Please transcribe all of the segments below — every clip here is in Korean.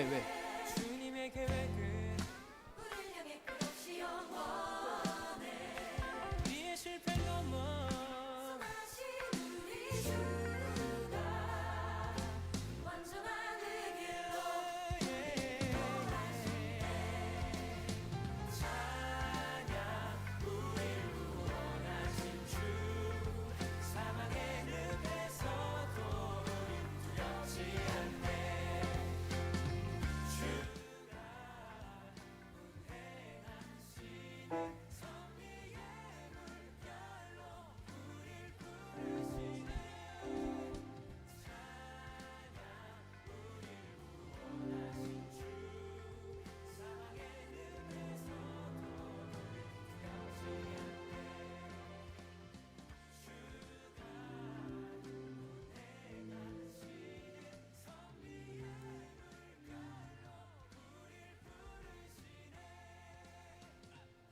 왜? 주님의 계획은 우릴 향해 끝없이 영원해. 우리의 실패 넘어 다시 우리 주가 완전한 그 길로 찬양 우릴 구원하신 주 사망의 늪에서도 우린 두렵지 않네. 주가 운행하신 섭리의 물결로 우릴 부르시네. 찬양 우릴 구원하신 주 사망의 늪에서도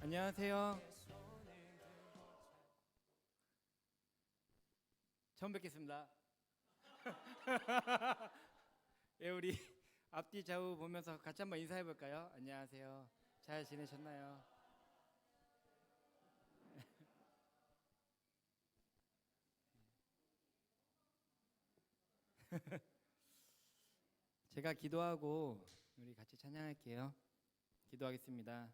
안녕하세요. 처음 뵙겠습니다. 예, 우리 앞뒤 좌우 보면서 같이 한번 인사해 볼까요? 안녕하세요. 잘 지내셨나요? 제가 기도하고 우리 같이 찬양할게요. 기도하겠습니다.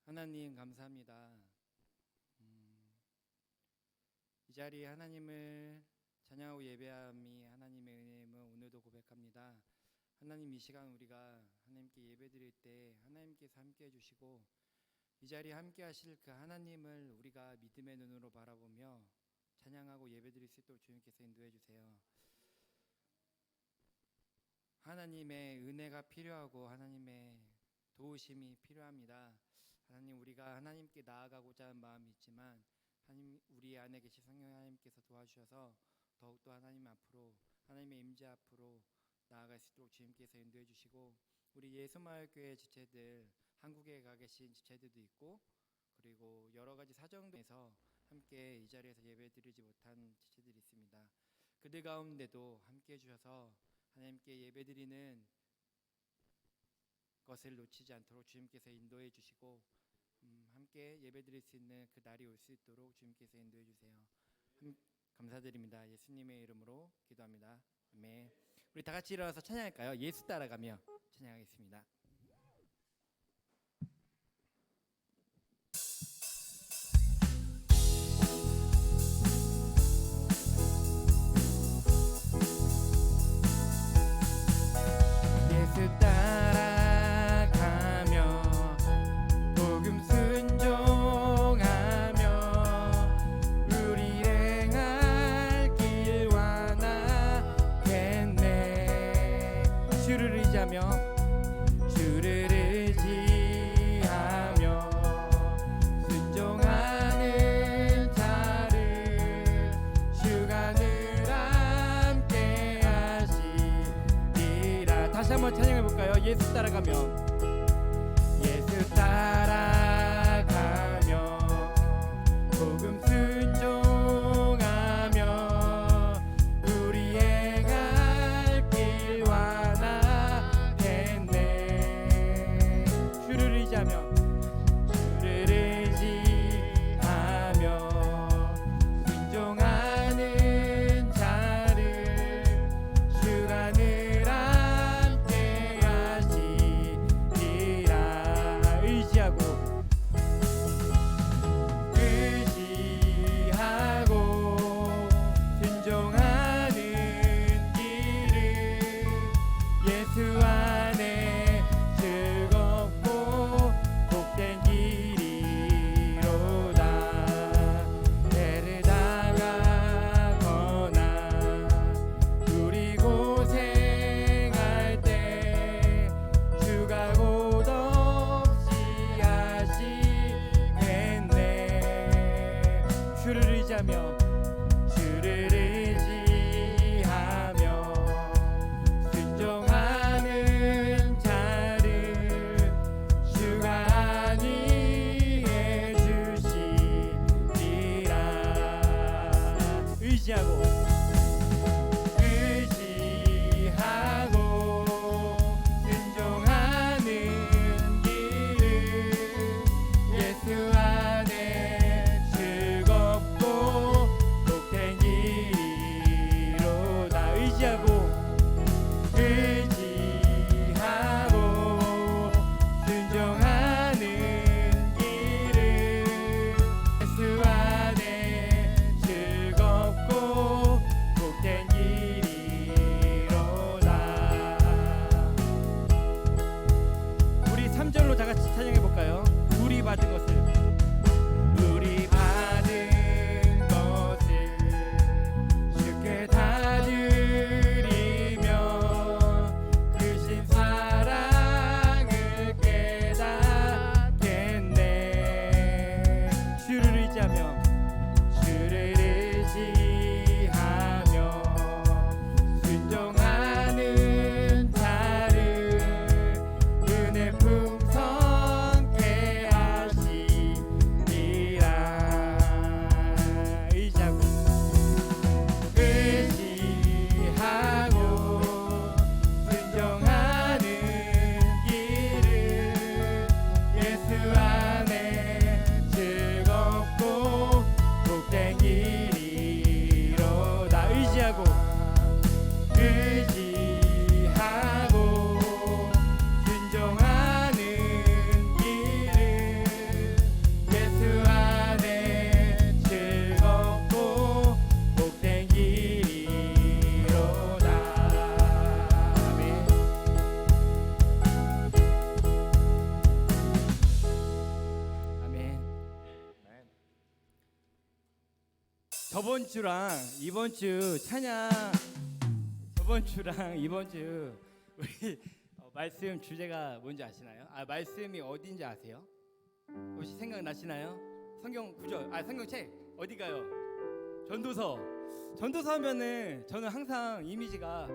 하나님 감사합니다. 이 자리에 하나님을 찬양하고 예배함이 하나님의 은혜임을 오늘도 고백합니다. 하나님, 이 시간 우리가 하나님께 예배드릴 때 하나님께서 함께 해주시고 이 자리에 함께 하실 그 하나님을 우리가 믿음의 눈으로 바라보며 찬양하고 예배드릴 수 있도록 주님께서 인도해 주세요. 하나님의 은혜가 필요하고 하나님의 도우심이 필요합니다. 하나님, 우리가 하나님께 나아가고자 하는 마음이 있지만 하나님, 우리 안에 계신 성령 하나님께서 도와주셔서 더욱더 하나님 앞으로, 하나님의 임재 앞으로 나아갈 수 있도록 주님께서 인도해 주시고, 우리 예수마을교회 지체들, 한국에 가 계신 지체들도 있고 그리고 여러 가지 사정에서 함께 이 자리에서 예배드리지 못한 지체들이 있습니다. 그들 가운데도 함께 해주셔서 하나님께 예배드리는 것을 놓치지 않도록 주님께서 인도해 주시고 함께 예배드릴 수 있는 그 날이 올 수 있도록 주님께서 인도해 주세요. 감사드립니다. 예수님의 이름으로 기도합니다. 아멘. 우리 다 같이 일어나서 찬양할까요? 예수 따라가며 찬양하겠습니다. 예수 따라가며 복음 순종하며 우리 행할 길 완하겠네. 주를 의지하며 순종하는 자를 주가 늘 함께 하시리라. 다시 한번 찬양해 볼까요? 예수 따라가며 예수 따라가며 복음 순종하며 우리 행할 길 완하겠네. 주를 의지하며 순종하는 자를 주가 늘 함께 하시리라. 의지하고 받은 것을 우리 받은 것을 주께 다 드리며 크신 사랑을 깨닫겠네. 주를 의지하며 주를 의지하며 순종하는 자를 은혜 풍성케 하시리라. 의지하고 순종하는 길을 예수 안에 즐겁고 복된 길이로다. 의지하고 순종하는 길을 예수 안에 즐겁고 복된 길이로다. 아멘. 아멘. 저번 주랑 이번 주 찬양, 저번 주랑 이번 주 우리 말씀 주제가 뭔지 아시나요? 말씀이 어딘지 아세요? 혹시 생각나시나요? 성경 구절, 성경책 어디가요? 전도서. 전도서 하면은 저는 항상 이미지가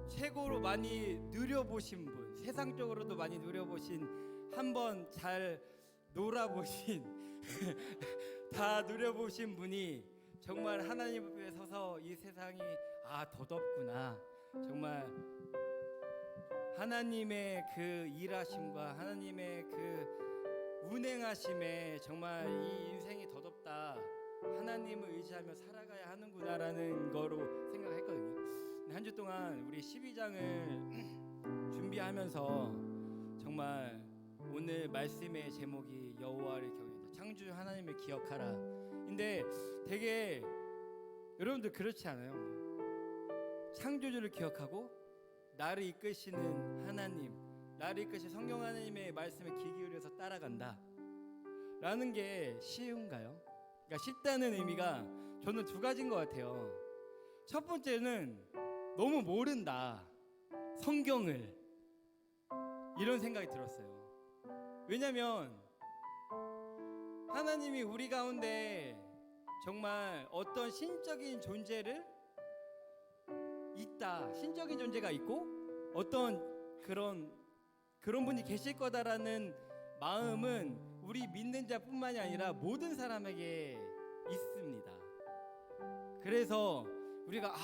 최고로 많이 누려보신 분, 세상적으로도 많이 누려보신, 한번 잘 놀아보신 다 누려보신 분이 정말 하나님 앞에 서서 이 세상이 덧없구나, 정말 하나님의 그 일하심과 하나님의 그 운행하심에 정말 이 인생이 덧없다, 하나님을 의지하며 살아가야 하는구나라는 거로 생각했거든요. 한 주 동안 우리 12장을 준비하면서 정말 오늘 말씀의 제목이 여호와를 경외하다, 창조 하나님을 기억하라. 근데 되게 여러분들 그렇지 않아요? 창조주를 기억하고 나를 이끄시는 하나님, 나를 이끄신 성령 하나님의 말씀에 귀 기울여서 따라간다 라는 게 쉬운가요? 그러니까 쉽다는 의미가 저는 두 가지인 것 같아요. 첫 번째는 너무 모른다, 성경을, 이런 생각이 들었어요. 왜냐면 하나님이 우리 가운데 정말 어떤 신적인 존재를 있다, 신적인 존재가 있고 어떤 그런 분이 계실 거다라는 마음은 우리 믿는 자뿐만이 아니라 모든 사람에게 있습니다. 그래서 우리가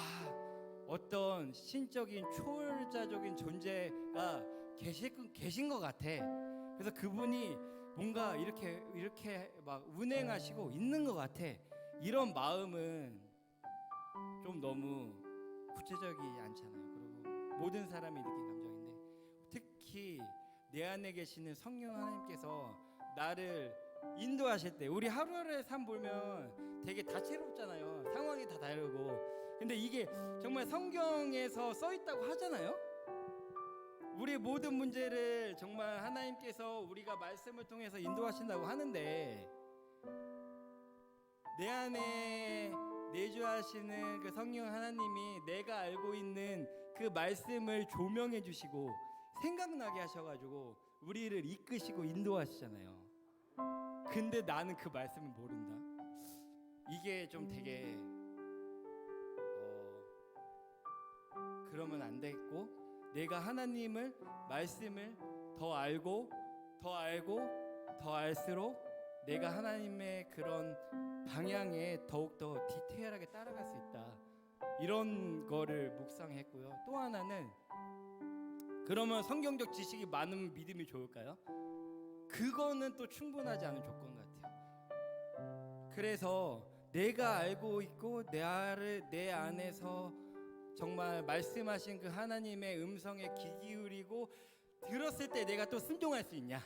어떤 신적인 초월자적인 존재가 계신 것 같아. 그래서 그분이 뭔가 이렇게 막 운행하시고 있는 것 같아. 이런 마음은 좀 너무 구체적이 않잖아요. 그리고 모든 사람이 느낀 감정인데, 특히 내 안에 계시는 성령 하나님께서 나를 인도하실 때, 우리 하루하루의 삶 보면 되게 다채롭잖아요. 상황이 다 다르고. 근데 이게 정말 성경에서 써 있다고 하잖아요. 우리의 모든 문제를 정말 하나님께서 우리가 말씀을 통해서 인도하신다고 하는데, 내 안에 내주하시는 그 성령 하나님이 내가 알고 있는 그 말씀을 조명해 주시고 생각나게 하셔가지고 우리를 이끄시고 인도하시잖아요. 근데 나는 그 말씀을 모른다. 이게 좀 되게 그러면 안 되겠고, 내가 하나님을 말씀을 더 알고 더 알수록 내가 하나님의 그런 방향에 더욱더 디테일하게 따라갈 수 있다, 이런 거를 묵상했고요. 또 하나는, 그러면 성경적 지식이 많으면 믿음이 좋을까요? 그거는 또 충분하지 않은 조건 같아요. 그래서 내가 알고 있고 내 안에서 정말 말씀하신 그 하나님의 음성에 귀 기울이고 들었을 때 내가 또 순종할 수 있냐?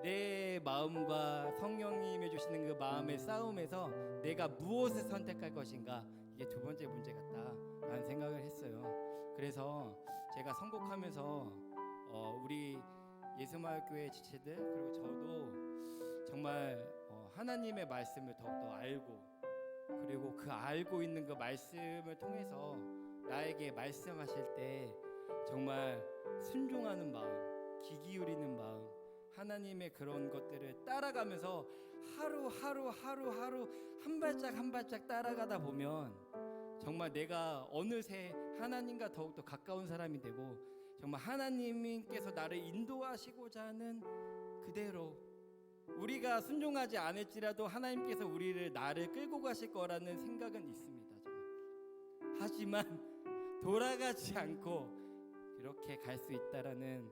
내 마음과 성령님이 주시는 그 마음의 싸움에서 내가 무엇을 선택할 것인가, 이게 두 번째 문제 같다라는 생각을 했어요. 그래서 제가 선곡하면서 우리 예수마을교회 지체들 그리고 저도 정말 하나님의 말씀을 더욱더 알고 그리고 그 알고 있는 그 말씀을 통해서 나에게 말씀하실 때 정말 순종하는 마음, 귀 기울이는 마음, 하나님의 그런 것들을 따라가면서 하루 한 발짝 한 발짝 따라가다 보면 정말 내가 어느새 하나님과 더욱더 가까운 사람이 되고 정말 하나님께서 나를 인도하시고자 하는 그대로 우리가 순종하지 않을지라도 하나님께서 나를 끌고 가실 거라는 생각은 있습니다. 정말. 하지만 돌아가지 않고 이렇게 갈 수 있다라는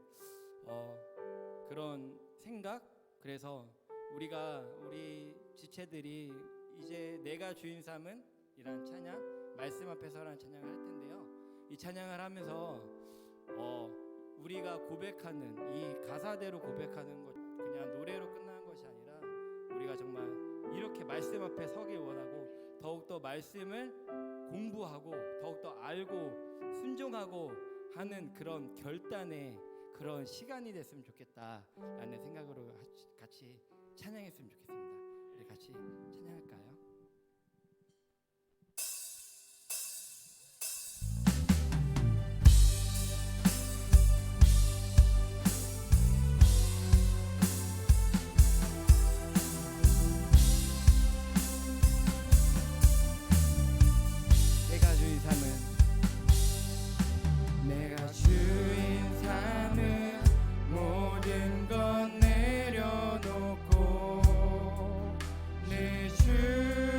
그런 생각. 그래서 우리 지체들이 이제 내가 주인 삼은 이란 찬양, 말씀 앞에서라는 찬양을 할 텐데요. 이 찬양을 하면서 우리가 고백하는 이 가사대로 고백하는 것 그냥 노래로 끝나는 것이 아니라 우리가 정말 이렇게 말씀 앞에 서길 원하고 더욱더 말씀을 공부하고 더욱더 알고 순종하고 하는 그런 결단의 그런 시간이 됐으면 좋겠다라는 생각으로 같이 찬양했으면 좋겠습니다. 우리 같이 찬양할까요? 내가 주인 삼은 모든 것 내려놓고 내 주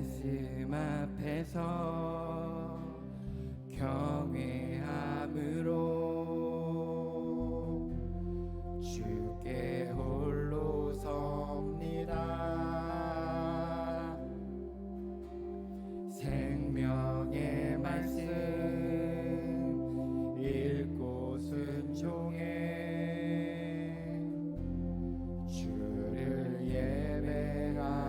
말씀 앞에서 경외함으로 주께 홀로 섭니다. 생명의 말씀 읽고 순종해 주를 예배합니다.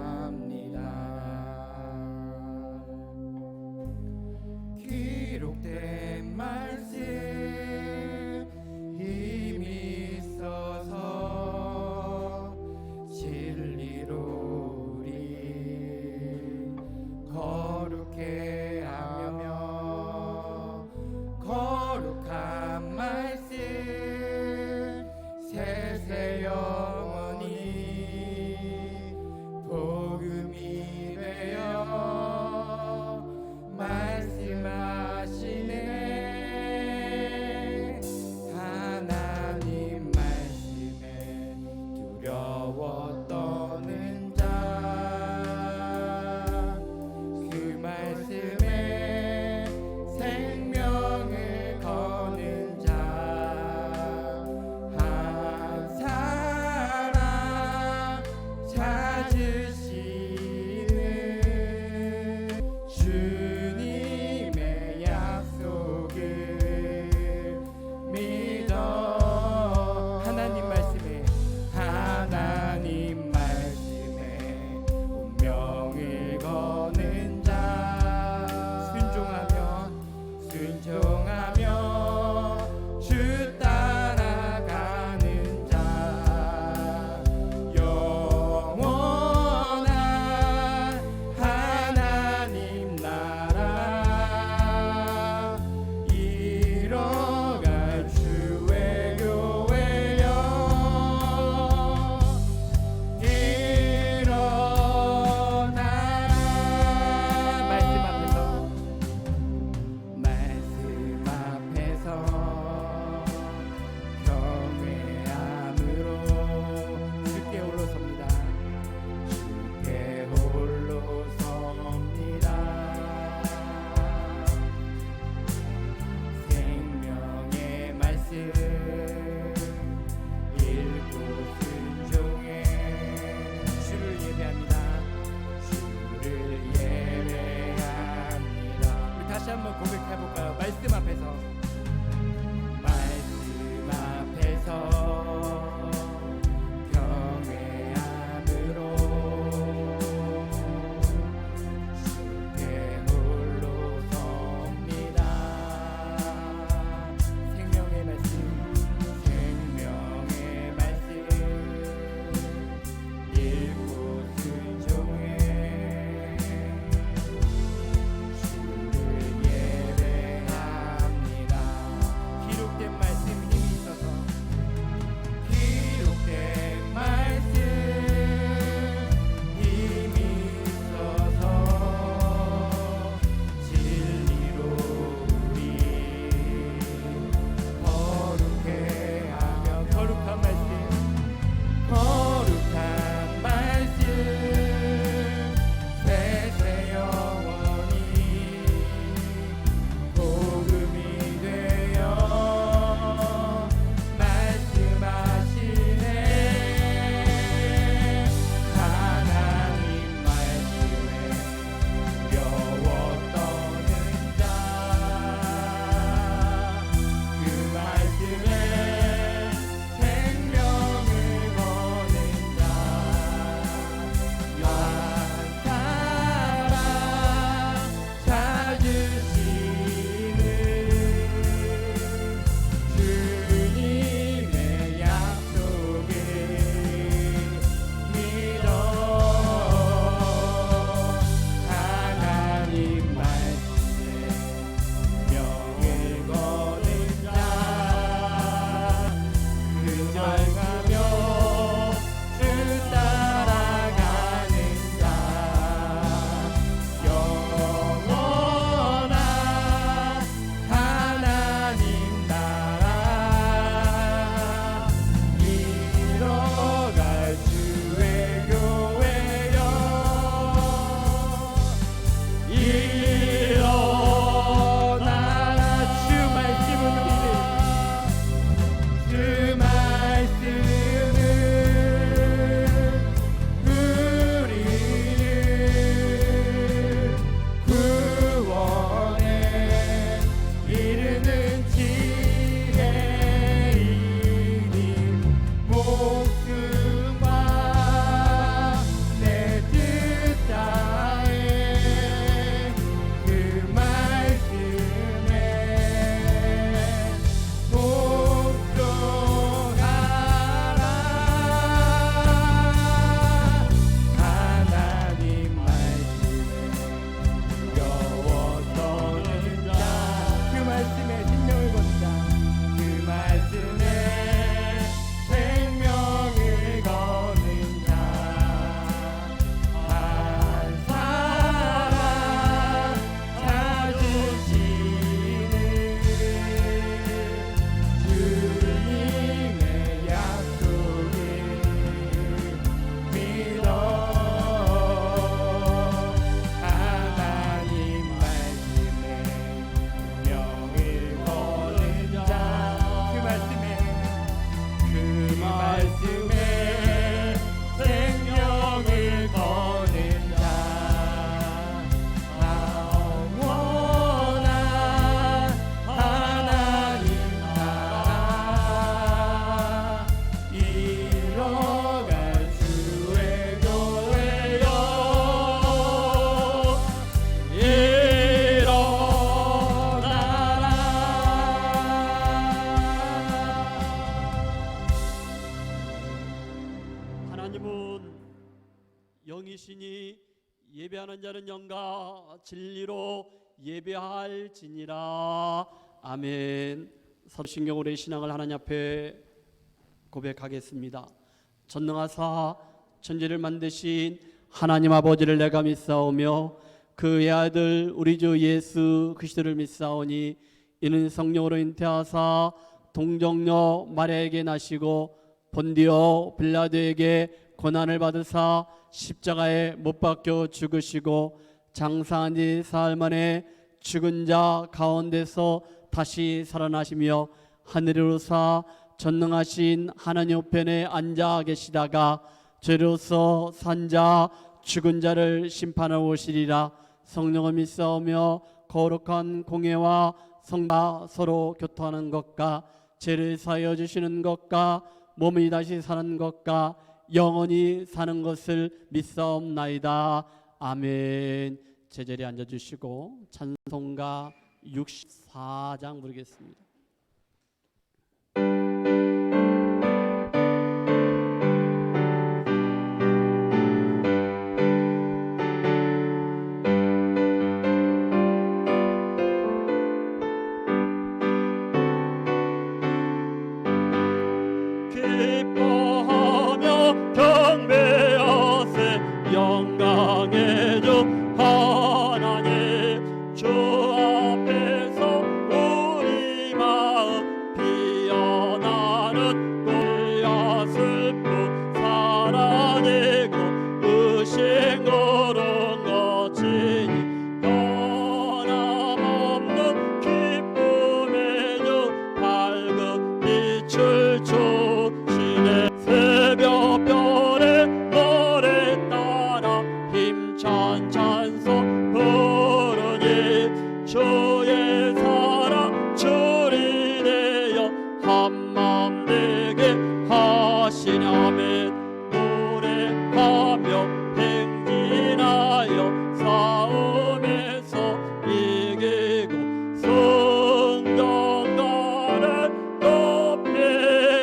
하나님은 영이시니 예배하는 자는 영과 진리로 예배할지니라. 아멘. 사도신경으로의 신앙을 하나님 앞에 고백하겠습니다. 전능하사 천지를 만드신 하나님 아버지를 내가 믿사오며 그의 아들 우리 주 예수 그리스도를 믿사오니 이는 성령으로 잉태하사 동정녀 마리아에게 나시고 본디오 빌라도에게 고난을 받으사 십자가에 못 박혀 죽으시고 장사한 지 사흘 만에 죽은 자 가운데서 다시 살아나시며 하늘에 오르사 전능하신 하나님 우편에 앉아 계시다가 죄로서 산 자 죽은 자를 심판하러 오시리라. 성령을 믿사오며 거룩한 공예와 성과 서로 교통하는 것과 죄를 사하여 주시는 것과 몸이 다시 사는 것과 영원히 사는 것을 믿사옵나이다. 아멘. 제자리에 앉아주시고 찬송가 64장 부르겠습니다. 기뻐하며 경배하세 영광의 주 하나님 주 앞에서 우리 마음 피어나는 고야 슬픔 사라지고 의심 그런 것이니 변함없는 기쁨의 주 밝은 빛을 주시네. 새벽별의 노래 따라 힘찬 찬송 부르니 주의 사랑 줄이 되어 한마음 되게 하시냐며 노래하며 행진하여 싸움에서 이기고 성경가를 높이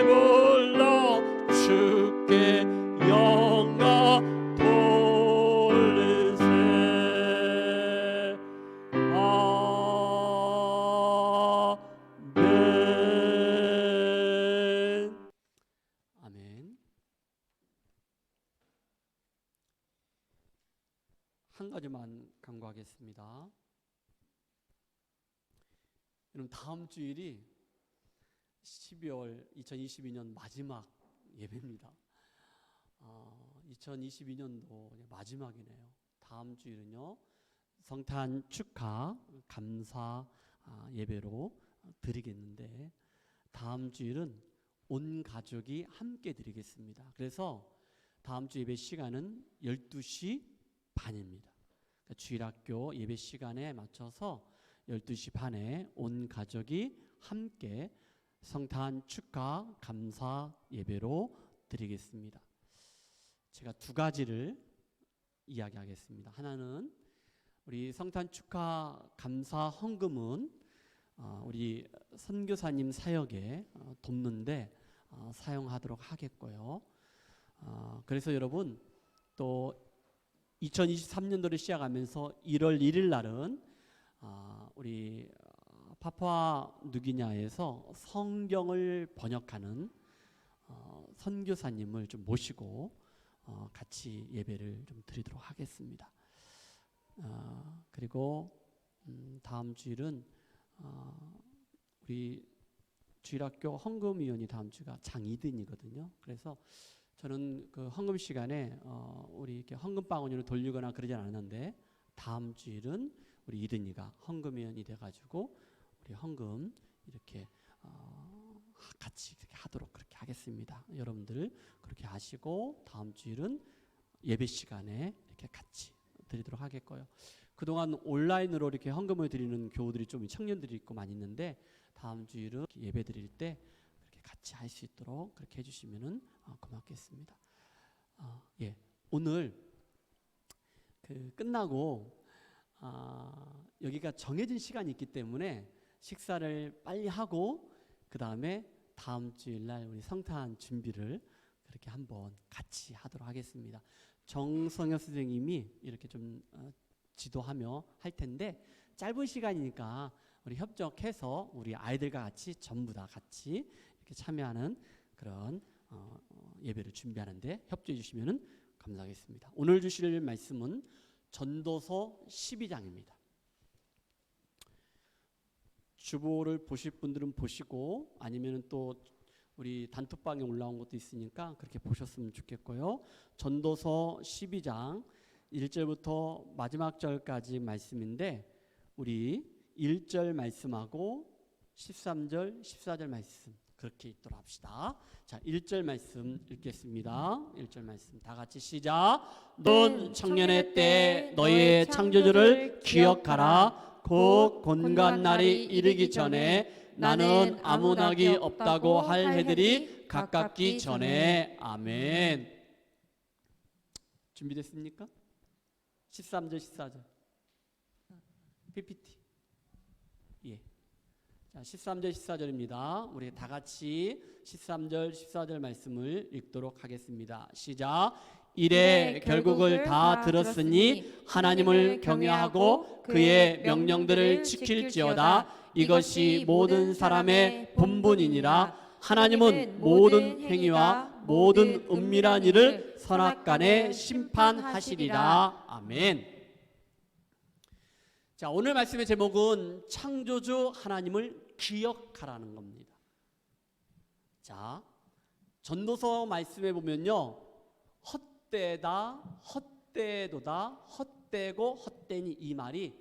불러 주께 영광 돌리세. 아멘. 아멘. 한 가지만 강구하겠습니다. 여러분, 다음 주일이 12월 2022년 마지막 예배입니다. 2022년도 마지막이네요. 다음 주일은요 성탄 축하 감사 예배로 드리겠는데, 다음 주일은 온 가족이 함께 드리겠습니다. 그래서 다음 주 예배 시간은 12시 반입니다. 그러니까 주일학교 예배 시간에 맞춰서 12시 반에 온 가족이 함께 성탄 축하 감사 예배로 드리겠습니다. 제가 두 가지를 이야기하겠습니다. 하나는 우리 성탄 축하 감사 헌금은 우리 선교사님 사역에 돕는데 사용하도록 하겠고요. 그래서 여러분, 또 2023년도를 시작하면서 1월 1일 날은 우리 파푸아뉴기니아에서 성경을 번역하는 선교사님을 좀 모시고 같이 예배를 좀 드리도록 하겠습니다. 그리고 다음 주일은 우리 주일학교 헌금위원이 다음 주가 장이든이거든요. 그래서 저는 그 헌금 시간에 우리 이렇게 헌금 바구니를 돌리거나 그러지 않았는데, 다음 주일은 우리 이든이가 헌금위원이 돼가지고 우리 헌금 이렇게 같이 이렇게 하도록 그렇게 하겠습니다. 여러분들 그렇게 하시고 다음 주일은 예배 시간에 이렇게 같이 드리도록 하겠고요. 그동안 온라인으로 이렇게 헌금을 드리는 교우들이 좀 청년들이 있고 많이 있는데, 다음 주일은 예배 드릴 때 그렇게 같이 할 수 있도록 그렇게 해주시면은 고맙겠습니다. 예, 오늘 그 끝나고 여기가 정해진 시간이 있기 때문에 식사를 빨리 하고 그 다음에 다음 주일날 우리 성탄 준비를 그렇게 한번 같이 하도록 하겠습니다. 정성엽 선생님이 이렇게 좀 지도하며 할 텐데 짧은 시간이니까 우리 협력해서 우리 아이들과 같이 전부 다 같이 이렇게 참여하는 그런 예배를 준비하는데 협조해 주시면 감사하겠습니다. 오늘 주실 말씀은 전도서 12장입니다. 주보를 보실 분들은 보시고 아니면 또 우리 단톡방에 올라온 것도 있으니까 그렇게 보셨으면 좋겠고요. 전도서 12장 1절부터 마지막 절까지 말씀인데 우리 1절 말씀하고 13절, 14절 말씀 그렇게 읽도록 합시다. 자, 1절 말씀 읽겠습니다. 1절 말씀 다 같이 시작. 넌 청년의 때 너희의 창조주를 기억하라. 곧 곤고한 날이 이르기 전에 나는 아무 낙이 없다고 할 해들이 가깝기 전에. 아멘. 준비됐습니까? 13절 14절 PPT. 예. 자, 13절 14절입니다. 우리 다 같이 13절 14절 말씀을 읽도록 하겠습니다. 시작. 이래 결국을 다 들었으니 하나님을 경외하고 그의 명령들을 지킬지어다. 이것이 모든 사람의 본분이니라. 하나님은 모든 행위와 모든 은밀한 일을 선악간에 심판하시리라. 아멘. 자, 오늘 말씀의 제목은 창조주 하나님을 기억하라는 겁니다. 자, 전도서 말씀에 보면요, 헛되다, 헛되도다, 헛되고 헛되니 이 말이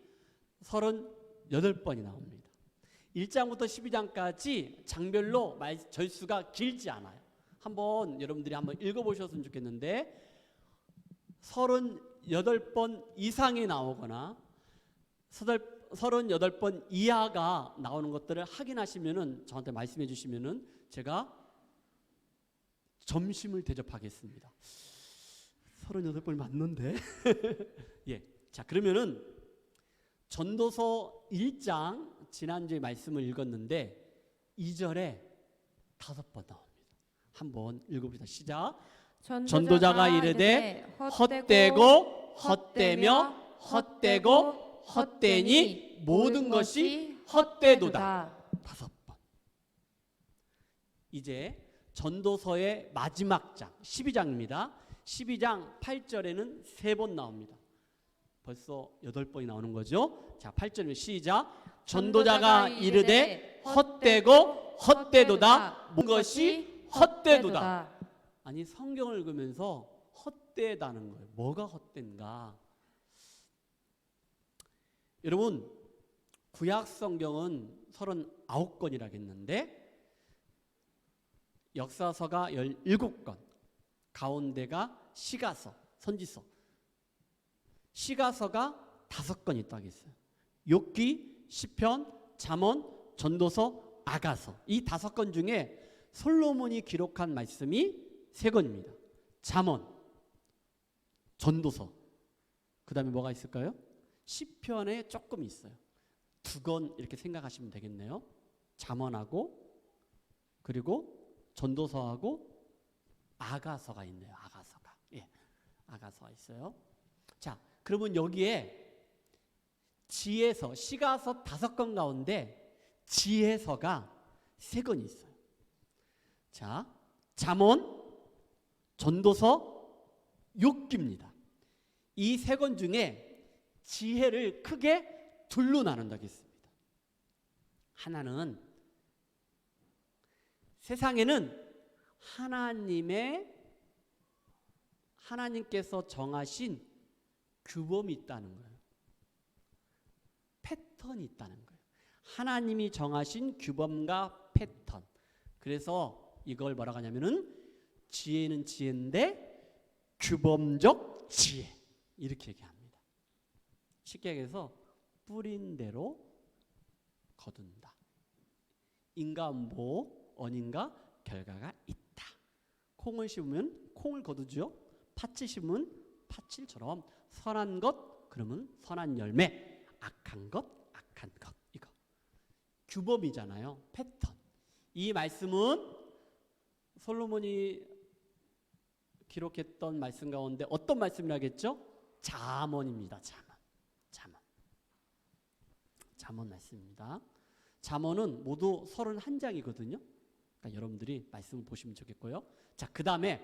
38번이 나옵니다. 1장부터 12장까지 장별로 절수가 길지 않아요. 한번 여러분들이 한번 읽어보셨으면 좋겠는데 38번 이상이 나오거나 38번 이하가 나오는 것들을 확인하시면은 저한테 말씀해 주시면은 제가 점심을 대접하겠습니다. 38번 맞는데? 예. 자, 그러면은 전도서 1장 지난주에 말씀을 읽었는데 2절에 5번 나옵니다. 한번 읽어봅시다. 시작. 전도자가 이르되 헛되고 헛되며 헛되고 헛되니 모든 것이 헛되도다. 5번. 이제 전도서의 마지막 장 12장입니다. 12장 8절에는 3번 나옵니다. 벌써 8번이 나오는 거죠. 자, 8절은 시작. 전도자가 이르되 헛되고 헛되도다. 모든 것이 헛되도다. 아니, 성경을 읽으면서 헛되다는 거예요. 뭐가 헛된가? 여러분, 구약 성경은 39권이라고 했는데 역사서가 17권, 가운데가 시가서, 선지서. 시가서가 5권 있다고 했어요. 욥기, 시편, 잠언, 전도서, 아가서. 이 5권 중에 솔로몬이 기록한 말씀이 3권입니다. 잠언, 전도서. 그다음에 뭐가 있을까요? 시편에 조금 있어요. 2권 이렇게 생각하시면 되겠네요. 잠언하고 그리고 전도서하고 아가서가 있네요. 아가서가. 예. 아가서가 있어요. 자, 그러면 여기에 지혜서, 시가서 5권 가운데 지혜서가 3권 있어요. 자, 잠언, 전도서, 욥기입니다. 이 3권 중에 지혜를 크게 둘로 나눈다고 했습니다. 하나는 세상에는 하나님께서 정하신 규범이 있다는 거예요. 패턴이 있다는 거예요. 하나님이 정하신 규범과 패턴. 그래서 이걸 뭐라고 하냐면은 지혜는 지혜인데 규범적 지혜. 이렇게 얘기합니다. 쉽게 얘기해서 뿌린 대로 거둔다. 인과 음보, 언인과 결과가 있다. 콩을 심으면 콩을 거두죠. 팥을 심으면 팥일처럼 선한 것 그러면 선한 열매, 악한 것 악한 것. 이거 규범이잖아요. 패턴. 이 말씀은 솔로몬이 기록했던 말씀 가운데 어떤 말씀이라겠죠? 잠언입니다. 잠언 말씀입니다. 잠언은 모두 31장이거든요. 그러니까 여러분들이 말씀을 보시면 좋겠고요. 자, 그 다음에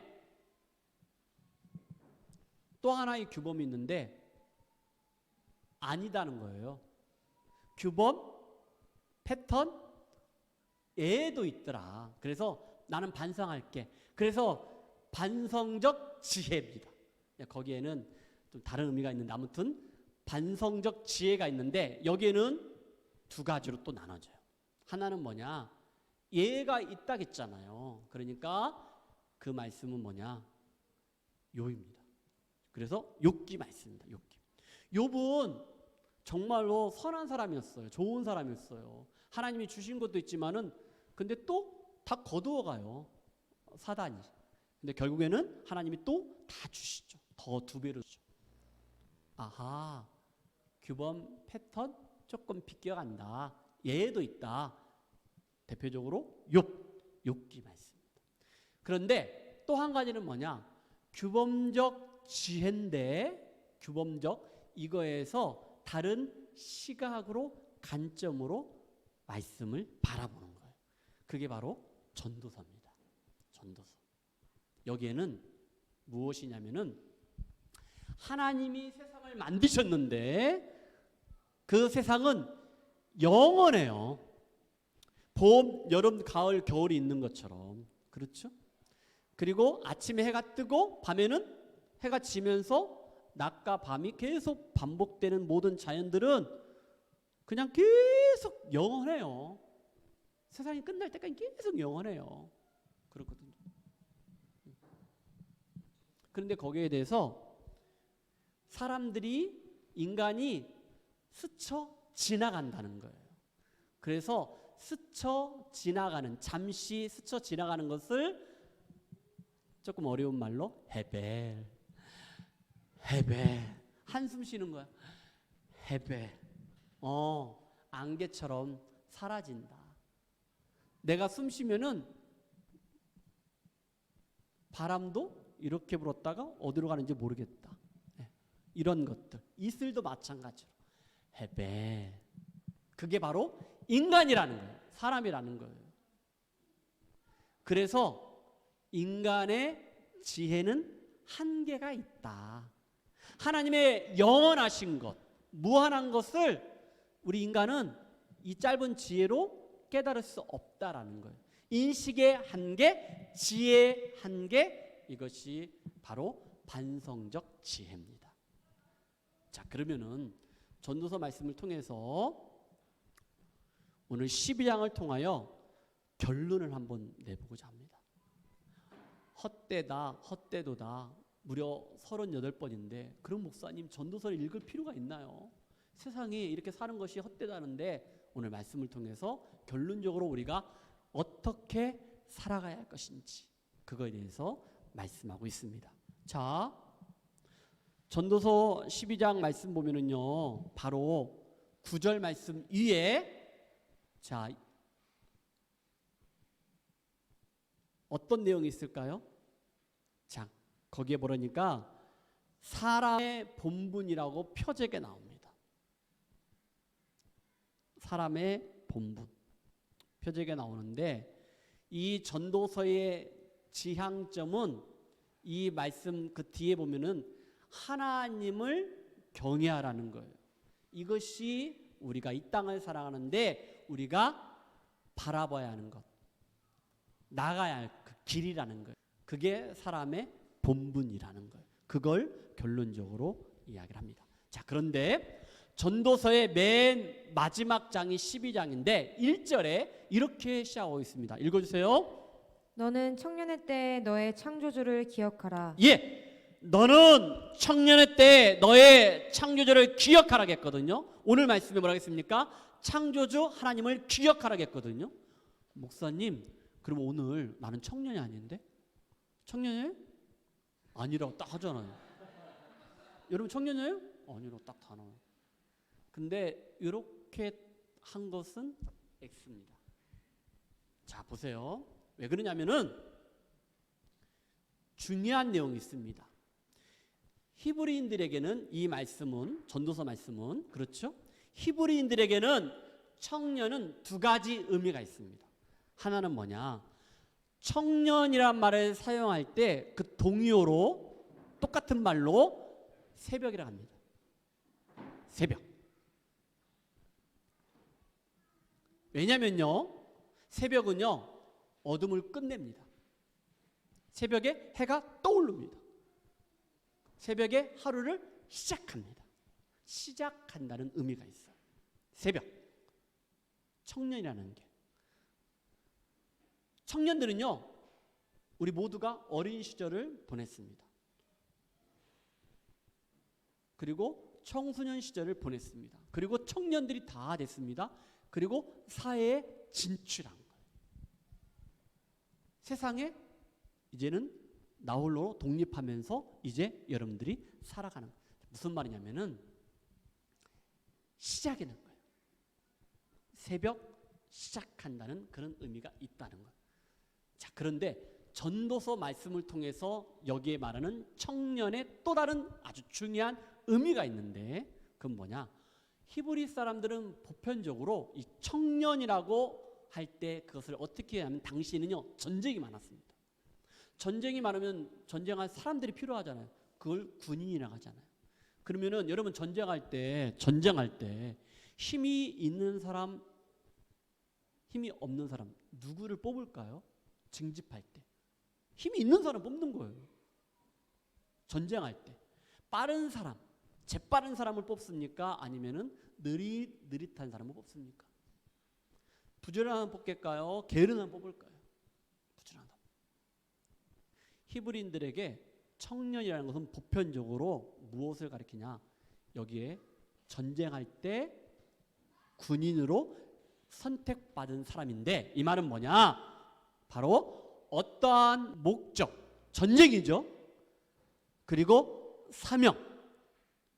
또 하나의 규범이 있는데 아니다는 거예요. 규범, 패턴, 예도 있더라. 그래서 나는 반성할게. 그래서 반성적 지혜입니다. 거기에는 좀 다른 의미가 있는데 아무튼 반성적 지혜가 있는데 여기에는 두 가지로 또 나눠져요. 하나는 뭐냐? 예가 있다겠잖아요. 그러니까 그 말씀은 뭐냐? 욥입니다. 그래서 욥기 말씀입니다. 욥은 정말로 선한 사람이었어요. 좋은 사람이었어요. 하나님이 주신 것도 있지만은 근데 또 다 거두어가요. 사단이. 근데 결국에는 하나님이 또 다 주시죠. 더 2배로 주죠. 아하, 규범 패턴 조금 비껴간다. 예도 있다. 대표적으로 욥기 말씀입니다. 그런데 또 한 가지는 뭐냐? 규범적 지혜인데 규범적 이거에서 다른 시각으로 관점으로 말씀을 바라보는 거예요. 그게 바로 전도서입니다. 전도서. 여기에는 무엇이냐면은 하나님이 세상을 만드셨는데 그 세상은 영원해요. 봄, 여름, 가을, 겨울이 있는 것처럼. 그렇죠? 그리고 아침에 해가 뜨고 밤에는 해가 지면서 낮과 밤이 계속 반복되는 모든 자연들은 그냥 계속 영원해요. 세상이 끝날 때까지 계속 영원해요. 그렇거든요. 그런데 거기에 대해서 인간이 스쳐 지나간다는 거예요. 그래서 잠시 스쳐 지나가는 것을 조금 어려운 말로 헤벨, 한숨 쉬는 거야. 헤벨, 안개처럼 사라진다. 내가 숨 쉬면은 바람도 이렇게 불었다가 어디로 가는지 모르겠다. 이런 것들. 이슬도 마찬가지로. 헤벨. 그게 바로 인간이라는 거예요. 사람이라는 거예요. 그래서 인간의 지혜는 한계가 있다. 하나님의 영원하신 것, 무한한 것을 우리 인간은 이 짧은 지혜로 깨달을 수 없다라는 거예요. 인식의 한계, 지혜의 한계, 이것이 바로 반성적 지혜입니다. 자, 그러면은 전도서 말씀을 통해서 오늘 12장을 통하여 결론을 한번 내보고자 합니다. 헛되도다. 무려 38번인데 그럼 목사님 전도서를 읽을 필요가 있나요? 세상이 이렇게 사는 것이 헛되다는데 오늘 말씀을 통해서 결론적으로 우리가 어떻게 살아가야 할 것인지 그거에 대해서 말씀하고 있습니다. 자, 전도서 12장 말씀 보면은요, 바로 9절 말씀 위에 자, 어떤 내용이 있을까요? 자, 거기에 보니까 사람의 본분이라고 표적에 나옵니다. 사람의 본분. 표적에 나오는데 이 전도서의 지향점은 이 말씀 그 뒤에 보면은 하나님을 경외하라는 거예요. 이것이 우리가 이 땅을 살아가는데 우리가 바라봐야 하는 것, 나가야 할 그 길이라는 거예요. 그게 사람의 본분이라는 거예요. 그걸 결론적으로 이야기를 합니다. 자, 그런데 전도서의 맨 마지막 장이 12장인데 1절에 이렇게 시작하고 있습니다. 읽어주세요. 너는 청년의 때 너의 창조주를 기억하라. 예, 너는 청년의 때 너의 창조주를 기억하라겠거든요. 오늘 말씀에 뭐라 했습니까? 창조주 하나님을 기억하라겠거든요. 목사님, 그럼 오늘 나는 청년이 아닌데? 청년이에요? 아니라고 딱 하잖아요. 여러분 청년이에요? 아니라고 딱 다 나와요. 근데 이렇게 한 것은 X입니다. 자, 보세요. 왜 그러냐면은 중요한 내용이 있습니다. 히브리인들에게는 이 말씀은, 전도서 말씀은, 그렇죠? 히브리인들에게는 청년은 두 가지 의미가 있습니다. 하나는 뭐냐? 청년이란 말을 사용할 때 그 동의어로 똑같은 말로 새벽이라고 합니다. 새벽. 왜냐면요, 새벽은요 어둠을 끝냅니다. 새벽에 해가 떠오릅니다. 새벽에 하루를 시작합니다. 시작한다는 의미가 있어요. 새벽. 청년이라는 게. 청년들은요, 우리 모두가 어린 시절을 보냈습니다. 그리고 청소년 시절을 보냈습니다. 그리고 청년들이 다 됐습니다. 그리고 사회에 진출한 거예요. 세상에 이제는 나 홀로 독립하면서 이제 여러분들이 살아가는 거예요. 무슨 말이냐면은 시작이는 거예요. 새벽 시작한다는 그런 의미가 있다는 거예요. 자, 그런데 전도서 말씀을 통해서 여기에 말하는 청년의 또 다른 아주 중요한 의미가 있는데 그건 뭐냐? 히브리 사람들은 보편적으로 이 청년이라고 할 때 그것을 어떻게 하면 당시에는요 전쟁이 많았습니다. 전쟁이 많으면 전쟁할 사람들이 필요하잖아요. 그걸 군인이라고 하잖아요. 그러면은 여러분 전쟁할 때 힘이 있는 사람, 힘이 없는 사람 누구를 뽑을까요? 징집할 때 힘이 있는 사람 뽑는 거예요. 전쟁할 때 빠른 사람, 재빠른 사람을 뽑습니까? 아니면은 느릿한 사람을 뽑습니까? 부지런한 사람 뽑을까요? 게으른 사람 뽑을까요? 부지런한 사람. 히브리인들에게 청년이라는 것은 보편적으로 무엇을 가리키냐? 여기에 전쟁할 때 군인으로 선택받은 사람인데 이 말은 뭐냐? 바로 어떠한 목적, 전쟁이죠. 그리고 사명,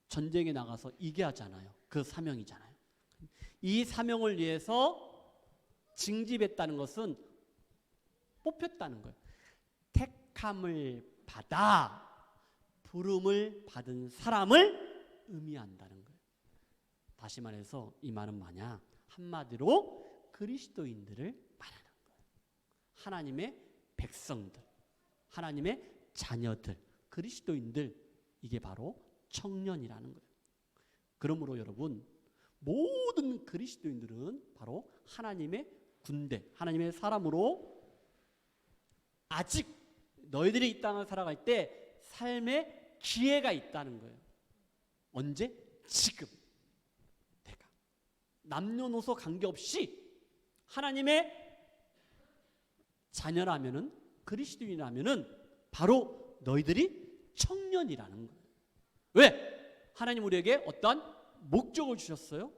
전쟁에 나가서 이겨야잖아요. 그 사명이잖아요. 이 사명을 위해서 징집했다는 것은 뽑혔다는 거예요. 택함을 받아 부름을 받은 사람을 의미한다는 거예요. 다시 말해서 이 말은 뭐냐? 한마디로 그리스도인들을 말하는 거예요. 하나님의 백성들, 하나님의 자녀들, 그리스도인들, 이게 바로 청년이라는 거예요. 그러므로 여러분, 모든 그리스도인들은 바로 하나님의 군대, 하나님의 사람으로 아직 너희들이 이 땅을 살아갈 때 삶의 기회가 있다는 거예요. 언제? 지금. 내가 남녀노소 관계없이 하나님의 자녀라면은, 그리스도인이라면은 바로 너희들이 청년이라는 거예요. 왜? 하나님 우리에게 어떠한 목적을 주셨어요.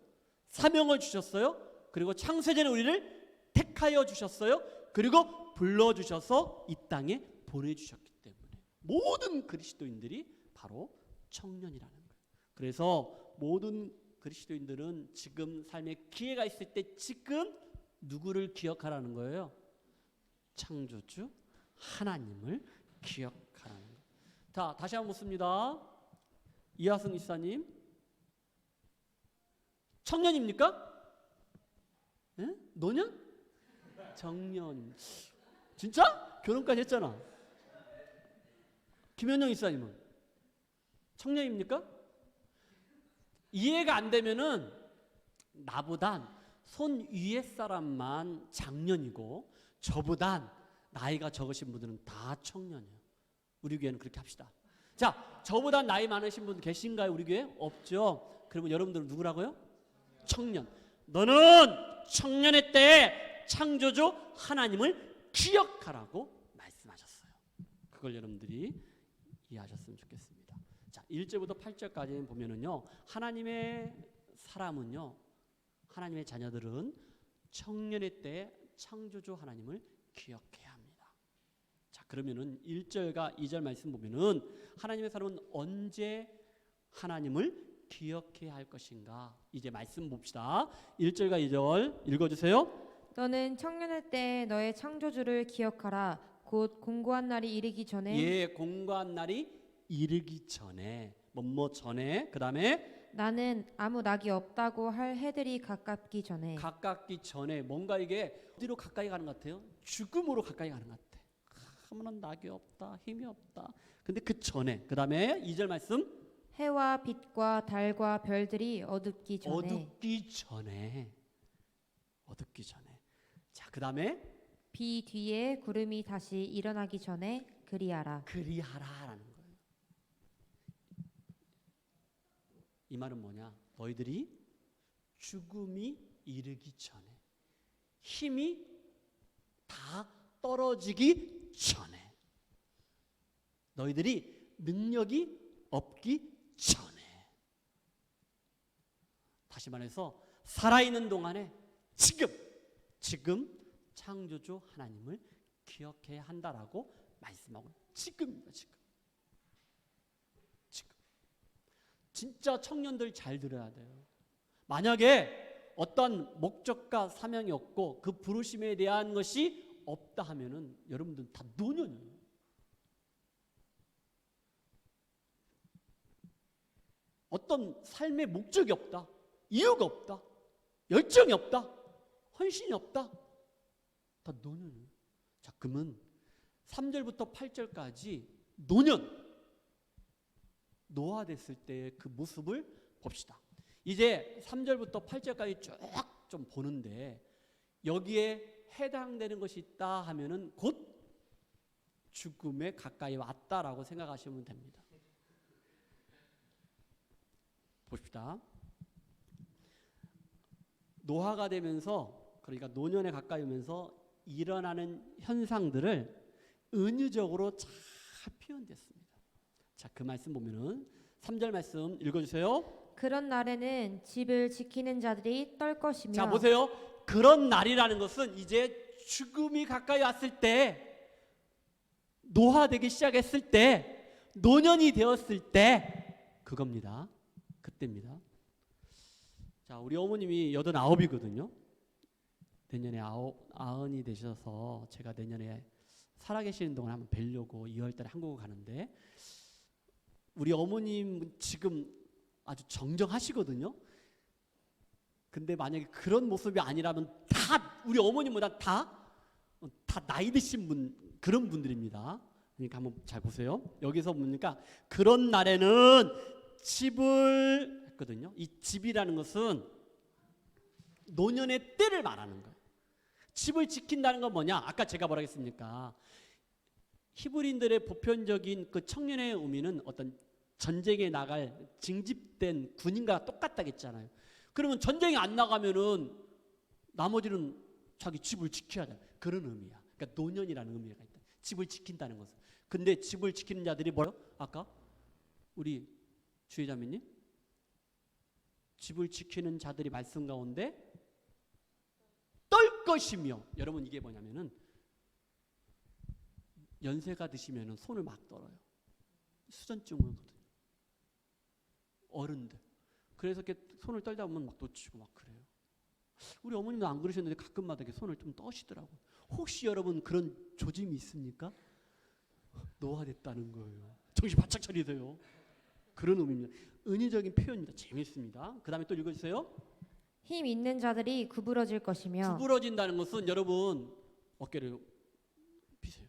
사명을 주셨어요. 그리고 창세전에 우리를 택하여 주셨어요. 그리고 불러주셔서 이 땅에 보내주셨기 때문에 모든 그리스도인들이 바로 청년이라는 거예요. 그래서 모든 그리스도인들은 지금 삶의 기회가 있을 때 지금 누구를 기억하라는 거예요? 창조주 하나님을 기억하라는 거예요. 자, 다시 한번 묻습니다. 이하승 이사님, 청년입니까? 예? 노년? 정년. 진짜? 결혼까지 했잖아. 김현영 이사님은 청년입니까? 이해가 안 되면은 나보단 손 위에 사람만 장년이고 저보단 나이가 적으신 분들은 다 청년이에요. 우리 교회는 그렇게 합시다. 자, 저보다 나이 많으신 분 계신가요? 우리 교회? 없죠. 그러면 여러분들은 누구라고요? 청년. 너는 청년의 때에 창조주 하나님을 기억하라고 말씀하셨어요. 그걸 여러분들이 이해하셨으면 좋겠습니다. 자, 1절부터 8절까지 보면은요, 하나님의 사람은요, 하나님의 자녀들은 청년의 때에 창조주 하나님을 기억해야 합니다. 자, 그러면은 1절과 2절 말씀 보면은 하나님의 사람은 언제 하나님을 기억해야 할 것인가? 이제 말씀 봅시다. 1절과 2절 읽어주세요. 너는 청년의 때에 너의 창조주를 기억하라. 곧 공고한 날이 이르기 전에 예, 공고한 날이 이르기 전에 뭐뭐 전에 그다음에 나는 아무 낙이 없다고 할 해들이 가깝기 전에 가깝기 전에 뭔가 이게 어디로 가까이 가는 것 같아요? 죽음으로 가까이 가는 것 같아. 아무런 낙이 없다, 힘이 없다. 근데 그 전에 그다음에 2절 말씀 해와 빛과 달과 별들이 어둡기 전에 어둡기 전에 어둡기 전에 자 그다음에 비 뒤에 구름이 다시 일어나기 전에 그리하라. 그리하라라는 거예요. 이 말은 뭐냐? 너희들이 죽음이 이르기 전에 힘이 다 떨어지기 전에 너희들이 능력이 없기 전에 다시 말해서 살아있는 동안에 지금 창조주 하나님을 기억해야 한다라고 말씀하고 지금입니다. 지금 진짜 청년들 잘 들어야 돼요. 만약에 어떤 목적과 사명이 없고 그 부르심에 대한 것이 없다 하면은 여러분들 다 노년이에요. 어떤 삶의 목적이 없다, 이유가 없다, 열정이 없다, 헌신이 없다, 다 노년이에요. 자, 그러면 3절부터 8절까지 노화됐을 때의 그 모습을 봅시다. 이제 3절부터 8절까지 쭉 좀 보는데 여기에 해당되는 것이 있다 하면은 곧 죽음에 가까이 왔다라고 생각하시면 됩니다. 봅시다. 노화가 되면서 그러니까 노년에 가까이 오면서 일어나는 현상들을 은유적으로 잘 표현됐습니다. 자, 그 말씀 보면은 3절 말씀 읽어주세요. 그런 날에는 집을 지키는 자들이 떨 것이며 자, 보세요. 그런 날이라는 것은 이제 죽음이 가까이 왔을 때, 노화되기 시작했을 때, 노년이 되었을 때 그겁니다. 그때입니다. 자, 우리 어머님이 89이거든요. 내년에 90이 되셔서 제가 내년에 살아계시는 동안 한번 뵈려고 2월달에 한국을 가는데 우리 어머님 지금 아주 정정하시거든요. 근데 만약에 그런 모습이 아니라면 다 우리 어머님보다 다 나이 드신 분 그런 분들입니다. 그러니까 한번 잘 보세요. 여기서 보니까 그런 날에는 집을 했거든요. 이 집이라는 것은 노년의 때를 말하는 거예요. 집을 지킨다는 건 뭐냐? 아까 제가 뭐라 했습니까? 히브리인들의 보편적인 그 청년의 의미는 어떤 전쟁에 나갈 징집된 군인과 똑같다고 했잖아요. 그러면 전쟁에 안 나가면은 나머지는 자기 집을 지켜야 돼. 그런 의미야. 그러니까 노년이라는 의미가 있다. 집을 지킨다는 것은. 근데 집을 지키는 자들이 뭐요? 아까 우리 주의자매님 집을 지키는 자들이 말씀 가운데 떨 것이며 여러분 이게 뭐냐면은 연세가 드시면은 손을 막 떨어요. 수전증 오거든요. 어른들. 그래서 이렇게 손을 떨다 보면 막 놓치고 막 그래요. 우리 어머님도 안 그러셨는데 가끔마다 이렇게 손을 좀 떠시더라고요. 혹시 여러분 그런 조짐이 있습니까? 노화됐다는 거예요. 정신 바짝 차리세요. 그런 의미입니다. 은유적인 표현입니다. 재밌습니다. 그 다음에 또 읽어주세요. 힘 있는 자들이 구부러질 것이며 구부러진다는 것은 여러분 어깨를 피세요.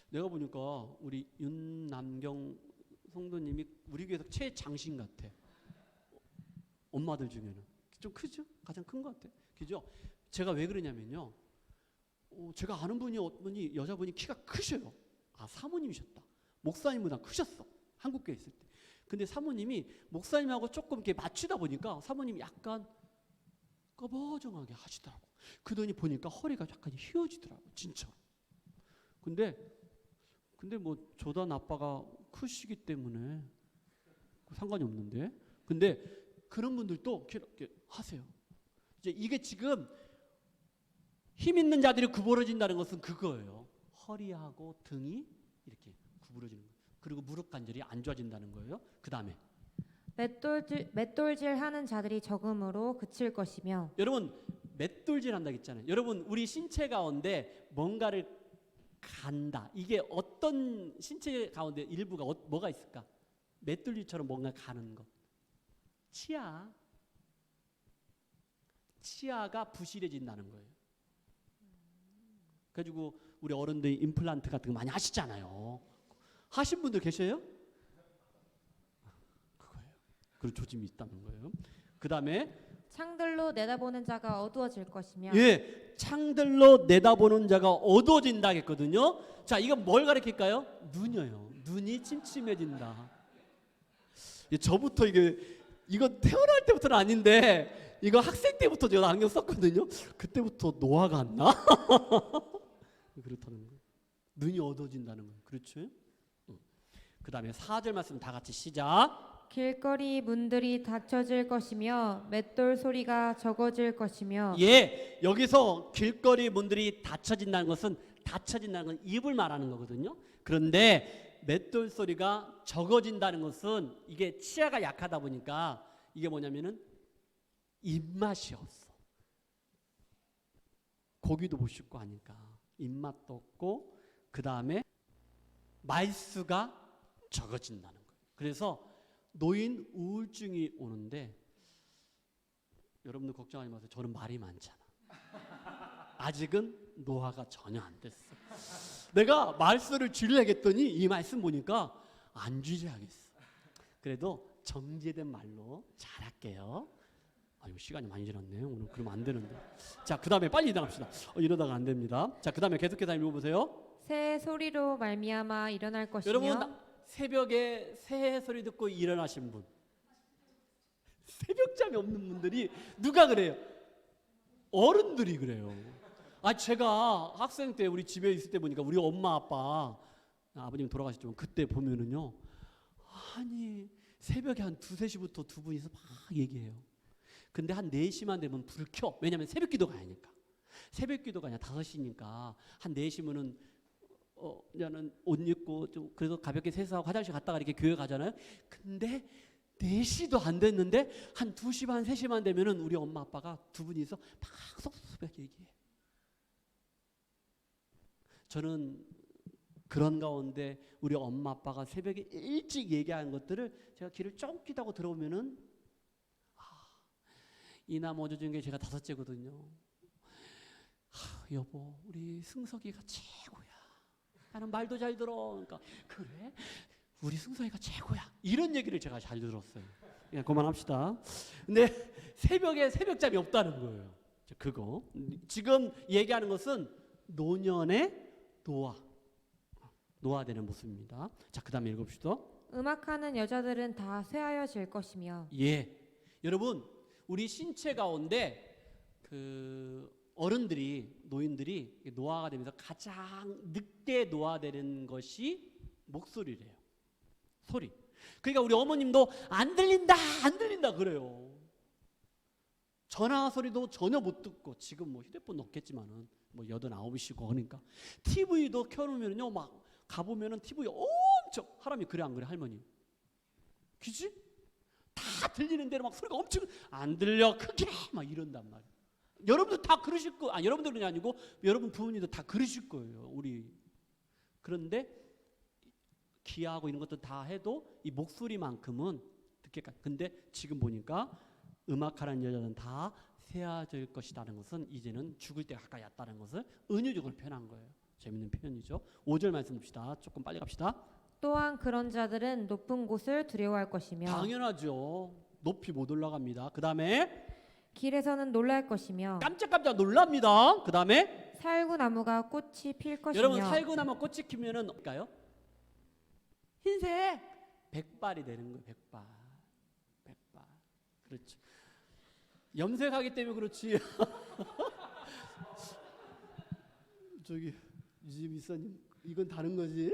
내가 보니까 우리 윤남경 성도님이 우리 교회에서 최장신 같아. 엄마들 중에는 좀 크죠? 가장 큰 것 같아. 그죠? 제가 왜 그러냐면요. 제가 아는 분이 어머니 여자분이 키가 크셔요. 아, 사모님이셨다. 목사님보다 크셨어. 한국교회 있을 때. 근데 사모님이 목사님하고 조금 이렇게 맞추다 보니까 사모님이 약간 꺼버정하게 하시더라고. 그러더니 보니까 허리가 약간 휘어지더라고. 진짜. 근데 뭐 조단 아빠가 크시기 때문에 상관이 없는데. 근데 그런 분들도 이렇게 하세요. 이제 이게 지금 힘 있는 자들이 구부러진다는 것은 그거예요. 허리하고 등이 이렇게 구부러지는 거예요. 그리고 무릎 관절이 안 좋아진다는 거예요. 그 다음에 맷돌질 하는 자들이 적음으로 그칠 것이며 여러분 맷돌질 한다고 했잖아요. 여러분 우리 신체 가운데 뭔가를 간다. 이게 어떤 신체 가운데 일부가 뭐가 있을까? 메뚜기처럼 뭔가 가는 것. 치아가 부실해진다는 거예요. 그래가지고 우리 어른들이 임플란트 같은 거 많이 하시잖아요. 하신 분들 계셔요? 그거예요. 그런 조짐이 있다는 거예요. 그 다음에 창들로 내다보는 자가 어두워질 것이며 예, 창들로 내다보는 자가 어두워진다 했거든요. 자, 이건 뭘 가리킬까요? 눈이요. 눈이 침침해진다. 예, 저부터 이거 태어날 때부터는 아닌데 이거 학생 때부터 제가 안경 썼거든요. 그때부터 노화가 안 나? 그렇다는 거. 눈이 어두워진다는 거. 그렇죠? 그 다음에 4절 말씀 다 같이 시작. 길거리 문들이 닫혀질 것이며 맷돌 소리가 적어질 것이며 예, 여기서 길거리 문들이 닫혀진다는 건 입을 말하는 거거든요. 그런데 맷돌 소리가 적어진다는 것은 이게 치아가 약하다 보니까 이게 뭐냐면은 입맛이 없어. 고기도 못 씹고 하니까 입맛도 없고 그 다음에 말수가 적어진다는 거예요. 그래서 노인 우울증이 오는데 여러분들 걱정하지 마세요. 저는 말이 많잖아. 아직은 노화가 전혀 안 됐어. 내가 말수를 줄여야겠더니 이 말씀 보니까 안 줄여야겠어. 그래도 정제된 말로 잘할게요. 아유, 시간이 많이 지났네요. 오늘 그러면 안 되는데. 자, 그 다음에 빨리 일어납시다. 이러다가 안 됩니다. 자, 그 다음에 계속해서 읽어보세요. 새 소리로 말미암아 일어날 것이며 여러분 새벽에 새 소리 듣고 일어나신 분, 새벽잠이 없는 분들이 누가 그래요? 어른들이 그래요. 제가 학생 때 우리 집에 있을 때 보니까 우리 엄마 아빠 아버님 돌아가셨지만 그때 보면은요, 아니 새벽에 한 2-3시부터 두 분이서 막 얘기해요. 근데 한 4시만 되면 불을 켜. 왜냐면 새벽 기도가 아니니까. 새벽 기도가 아니라 5시니까 한 4시면은 그냥은 옷 입고 좀 그래서 가볍게 세수하고 화장실 갔다가 이렇게 교회 가잖아요. 근데 4시도 안 됐는데 한 2시 반, 3시만 되면은 우리 엄마 아빠가 두 분이서 막 섭섭하게 얘기해. 저는 그런 가운데 우리 엄마 아빠가 새벽에 일찍 얘기하는 것들을 제가 귀를 쫑긋 하고 들어오면은 이남 어조 중에 제가 5째거든요. 여보, 우리 승석이가 최고야. 나는 말도 잘 들어. 그러니까 그래? 우리 승석이가 최고야. 이런 얘기를 제가 잘 들었어요. 그냥 그만합시다. 근데 새벽에 새벽잠이 없다는 거예요. 그거 지금 얘기하는 것은 노년의 노화되는 모습입니다. 자, 그 다음에 읽읍시다. 음악하는 여자들은 다 쇠하여질 것이며 예, 여러분 우리 신체 가운데 노인들이 노화가 되면서 가장 늦게 노화되는 것이 목소리래요. 소리. 그러니까 우리 어머님도 안 들린다 그래요. 전화 소리도 전혀 못 듣고 지금 뭐 휴대폰 넣겠지만은 뭐 89이시고 그러니까 TV도 켜놓으면요 막 가보면은 TV 엄청 사람이 그래 안 그래 할머니? 그지? 다 들리는 대로 막 소리가 엄청 안 들려 크게 막 이런단 말이에요. 여러분도 다 그러실 거 여러분들은 아니고 여러분 부모님도 다 그러실 거예요. 우리 그런데 기하고 이런 것도 다 해도 이 목소리만큼은 듣게까지. 근데 지금 보니까 음악하는 여자는 다 새아질 것이라는 것은 이제는 죽을 때 가까이 왔다는 것을 은유적으로 표현한 거예요. 재밌는 표현이죠. 5절 말씀 봅시다. 조금 빨리 갑시다. 또한 그런 자들은 높은 곳을 두려워할 것이며 당연하죠. 높이 못 올라갑니다. 그 다음에 길에서는 놀랄 것이며 깜짝깜짝 놀랍니다. 그 다음에 살구나무가 꽃이 필 것이며 여러분 살구나무 꽃이 피면은 뭘까요? 흰색 백발이 되는 거예요. 백발. 그렇죠. 염색하기 때문에 그렇지. 저기 이집 이사님 이건 다른 거지.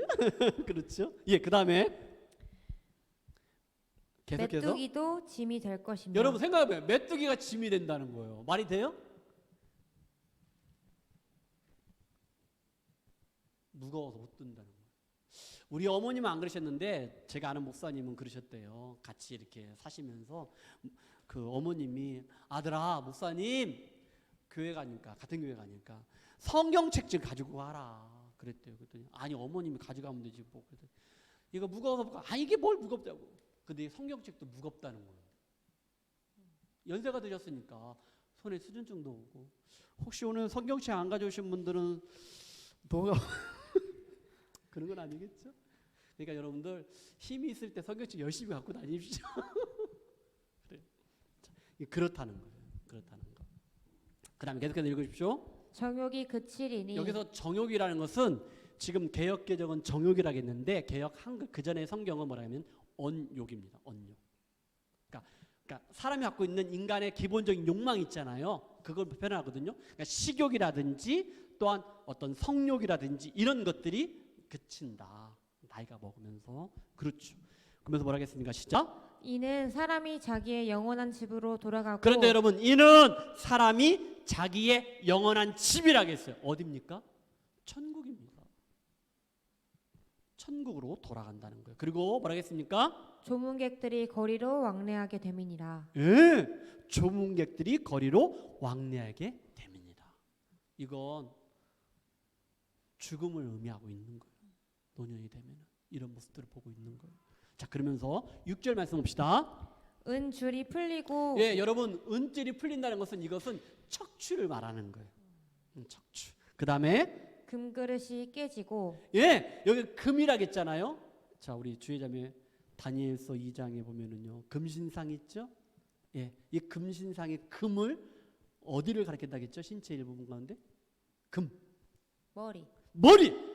그렇죠. 예, 그 다음에 계속해서 메뚜기도 짐이 될 것이며 여러분 생각해봐요. 메뚜기가 짐이 된다는 거예요. 말이 돼요? 무거워서 못 든다는 거예요. 우리 어머님은 안 그러셨는데 제가 아는 목사님은 그러셨대요. 같이 이렇게 사시면서 그 어머님이 아들아 목사님 교회 가니까 같은 교회 가니까 성경책 좀 가지고 와라. 그랬대요. 그랬더니 아니 어머님이 가져가면 되지 뭐. 그랬더니 이거 무거워서 볼까? 아 이게 뭘 무겁다고. 근데 이 성경책도 무겁다는 거예요. 연세가 드셨으니까 손에 수준증도 오고. 혹시 오늘 성경책 안 가져오신 분들은 뭐가 그런 건 아니겠죠? 그러니까 여러분들 힘이 있을 때 성경책 열심히 갖고 다니십시오. 그래요. 자, 그렇다는 거예요. 그렇다는 거. 그다음에 계속해서 읽으십시오. 정욕이 그치리니 여기서 정욕이라는 것은 지금 개역 개정은 정욕이라겠는데 개역 한글 그 전에 성경은 뭐라면 언욕입니다. 언욕. 그러니까 사람이 갖고 있는 인간의 기본적인 욕망 있잖아요. 그걸 표현하거든요. 그러니까 식욕이라든지 또한 어떤 성욕이라든지 이런 것들이 그친다. 나이가 먹으면서. 그렇죠. 그러면서 뭐라 하겠습니까? 시작. 이는 사람이 자기의 영원한 집으로 돌아가고 그런데 여러분 이는 사람이 자기의 영원한 집이라겠어요. 어디입니까? 천국입니다. 천국으로 돌아간다는 거예요. 그리고 뭐라 하겠습니까? 조문객들이 거리로 왕래하게 됨이니라. 예, 조문객들이 거리로 왕래하게 됨이니라. 이건 죽음을 의미하고 있는 거예요. 노년이 되면 이런 모습들을 보고 있는 거예요. 자, 그러면서 6절 말씀 봅시다. 은줄이 풀리고 예, 여러분 은줄이 풀린다는 것은 이것은 척추를 말하는 거예요. 척추. 그 다음에 금그릇이 깨지고 예, 여기 금이라겠잖아요. 자, 우리 주의자매 다니엘서 2장에 보면은요, 금신상 있죠? 예, 이 금신상의 금을 어디를 가리킨다겠죠? 신체 일부분 가운데 금. 머리 머리.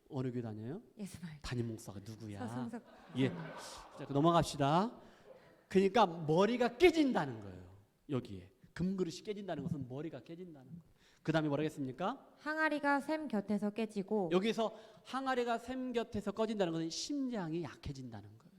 어느 교회 다녀요? 예수말 담임 목사가 누구야? 서승석 예. 자, 넘어갑시다. 그러니까 머리가 깨진다는 거예요. 여기에 금그릇이 깨진다는 것은 머리가 깨진다는 거예요. 그 다음에 뭐라 했습니까? 항아리가 샘 곁에서 깨지고 여기서 항아리가 샘 곁에서 꺼진다는 것은 심장이 약해진다는 거예요.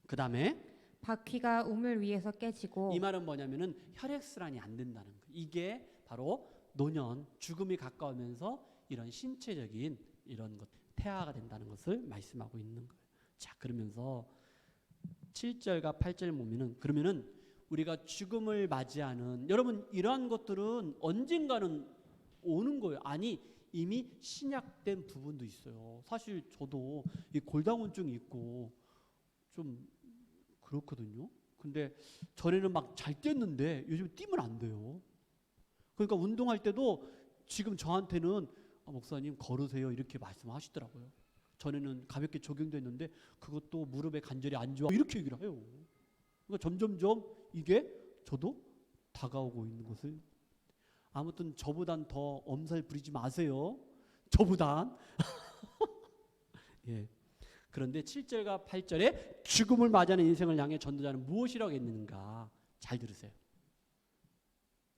그 다음에 바퀴가 우물 위에서 깨지고 이 말은 뭐냐면은 혈액순환이 안 된다는 거예요. 이게 바로 노년, 죽음이 가까우면서 이런 신체적인 이런 것, 태아가 된다는 것을 말씀하고 있는 거예요. 자, 그러면서 7절과 8절 보면은 그러면은 우리가 죽음을 맞이하는 여러분 이러한 것들은 언젠가는 오는 거예요. 아니 이미 신약된 부분도 있어요. 사실 저도 이 골다공증이 있고 좀 그렇거든요. 근데 전에는 막 잘 뛰었는데 요즘 뛰면 안 돼요. 그러니까 운동할 때도 지금 저한테는 목사님 걸으세요 이렇게 말씀하시더라고요. 전에는 가볍게 조깅도 했는데 그것도 무릎에 관절이 안 좋아 이렇게 얘기를 해요. 그러니까 점점점 이게 저도 다가오고 있는 것을 아무튼 저보단 더 엄살 부리지 마세요. 저보단. 예. 그런데 7절과 8절에 죽음을 맞이하는 인생을 향해 전도자는 무엇이라고 했는가? 잘 들으세요.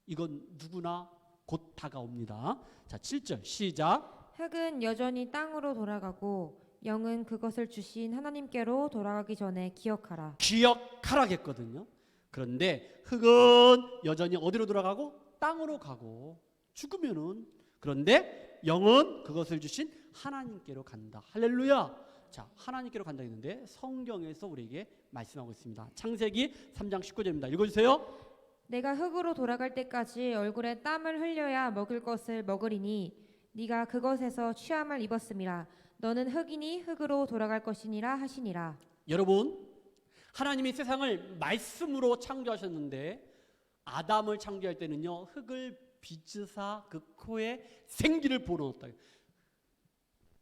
이건 누구나 곧 다가옵니다. 자, 7절 시작. 흙은 여전히 땅으로 돌아가고 영은 그것을 주신 하나님께로 돌아가기 전에 기억하라. 기억하라겠거든요. 그런데 흙은 여전히 어디로 돌아가고? 땅으로 가고 죽으면은 그런데 영은 그것을 주신 하나님께로 간다. 할렐루야. 자, 하나님께로 간다 했는데 성경에서 우리에게 말씀하고 있습니다. 창세기 3장 19절입니다. 읽어주세요. 내가 흙으로 돌아갈 때까지 얼굴에 땀을 흘려야 먹을 것을 먹으리니 네가 그것에서 취함을 입었음이라. 너는 흙이니 흙으로 돌아갈 것이니라 하시니라. 여러분, 하나님이 세상을 말씀으로 창조하셨는데 아담을 창조할 때는요 흙을 빚으사 그 코에 생기를 불어넣었다.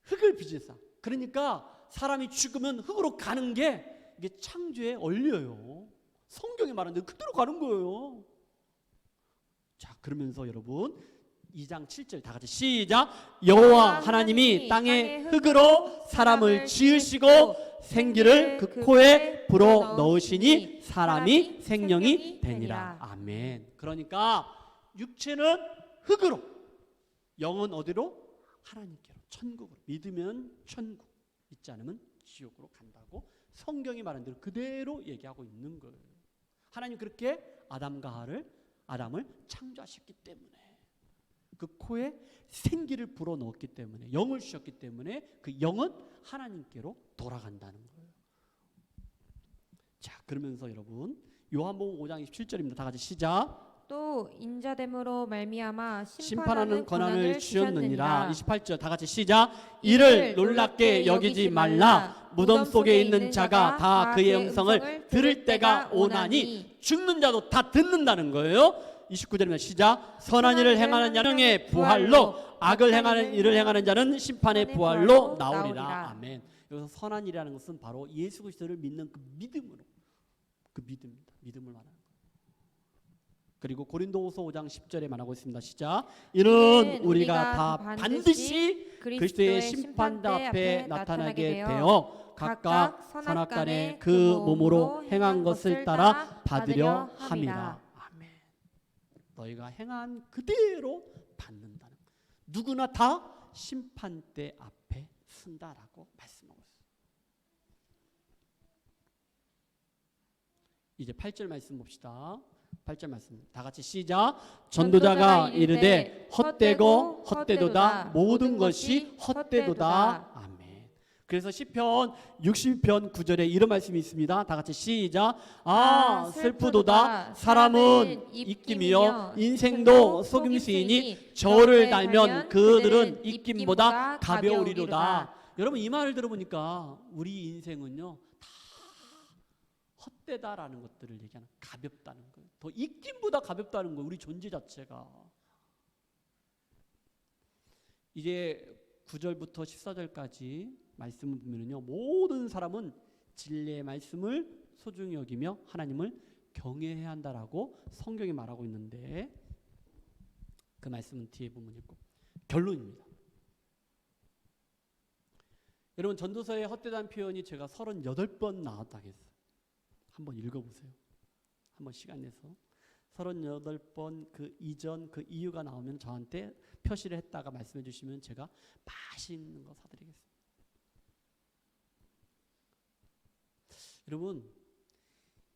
흙을 빚으사. 그러니까 사람이 죽으면 흙으로 가는 게 이게 창조의 원리예요. 성경이 말하는데 그대로 가는 거예요. 자, 그러면서 여러분 2장 7절 다 같이 시작. 여호와 하나님이 땅에 흙으로 사람을 지으시고 생기를 그 코에 불어 넣으시니 사람이 생명이 되니라. 아멘. 그러니까 육체는 흙으로, 영은 어디로? 하나님께로, 천국으로. 믿으면 천국, 믿지 않으면 지옥으로 간다고 성경이 말한 대로 그대로 얘기하고 있는 거예요. 하나님 그렇게 아담을 창조하셨기 때문에 그 코에 생기를 불어 넣었기 때문에 영을 주셨기 때문에 그 영은 하나님께로 돌아간다는 거예요. 자, 그러면서 여러분 요한복음 5장 27절입니다. 다 같이 시작. 또 인자됨으로 말미암아 심판하는 권한을 주셨느니라. 주셨느니라. 28절 다 같이 시작. 이를 놀랍게 여기지 말라. 무덤 속에 있는 자가 다 그의 음성을 들을 때가 오나니. 죽는 자도 다 듣는다는 거예요. 29절이면 시작. 선한 일을 행하는 자는 의 부활로, 악을 행하는 일을 행하는 자는 심판의 부활로 나오리라. 아멘. 여기서 선한 일이라는 것은 바로 예수 그리스도를 믿는 그 믿음으로, 그 믿음입니다. 믿음을 말하는 거예요. 그리고 고린도후서 5장 10절에 말하고 있습니다. 시작. 이는 우리가 다 반드시 그리스도의 심판대 앞에 나타나게 되어 각각 선악간에 그 몸으로 행한 것을 따라 받으려 함이라. 아멘. 너희가 행한 그대로 받는다는 것. 누구나 다 심판대 앞에 쓴다라고 말씀하고 있어요. 이제 8절 말씀 봅시다. 8절 말씀 다 같이 시작. 전도자가 이르되 헛되고 헛되도다. 모든 것이 헛되도다. 아멘. 그래서 시편 60편 9절에 이런 말씀이 있습니다. 다 같이 시작. 아 슬프도다. 사람은 입김이요 인생도 속임수이니 저를 달면 그들은 입김보다 가벼우리로다. 여러분 이 말을 들어보니까 우리 인생은요 다 헛되다라는 것들을 얘기하는, 가볍다는 거예요. 더 입김보다 가볍다는 거예요. 우리 존재 자체가. 이제 9절부터 14절까지 말씀을 보면요, 모든 사람은 진리의 말씀을 소중히 여기며 하나님을 경외해야 한다라고 성경이 말하고 있는데, 그 말씀은 뒤에 보면 있고 결론입니다. 여러분 전도서에 헛되다는 표현이 제가 38번 나왔다고 했어요. 한번 읽어보세요. 한번 시간 내서 38번 그 이전 그 이유가 나오면 저한테 표시를 했다가 말씀해 주시면 제가 맛있는 거 사드리겠습니다. 여러분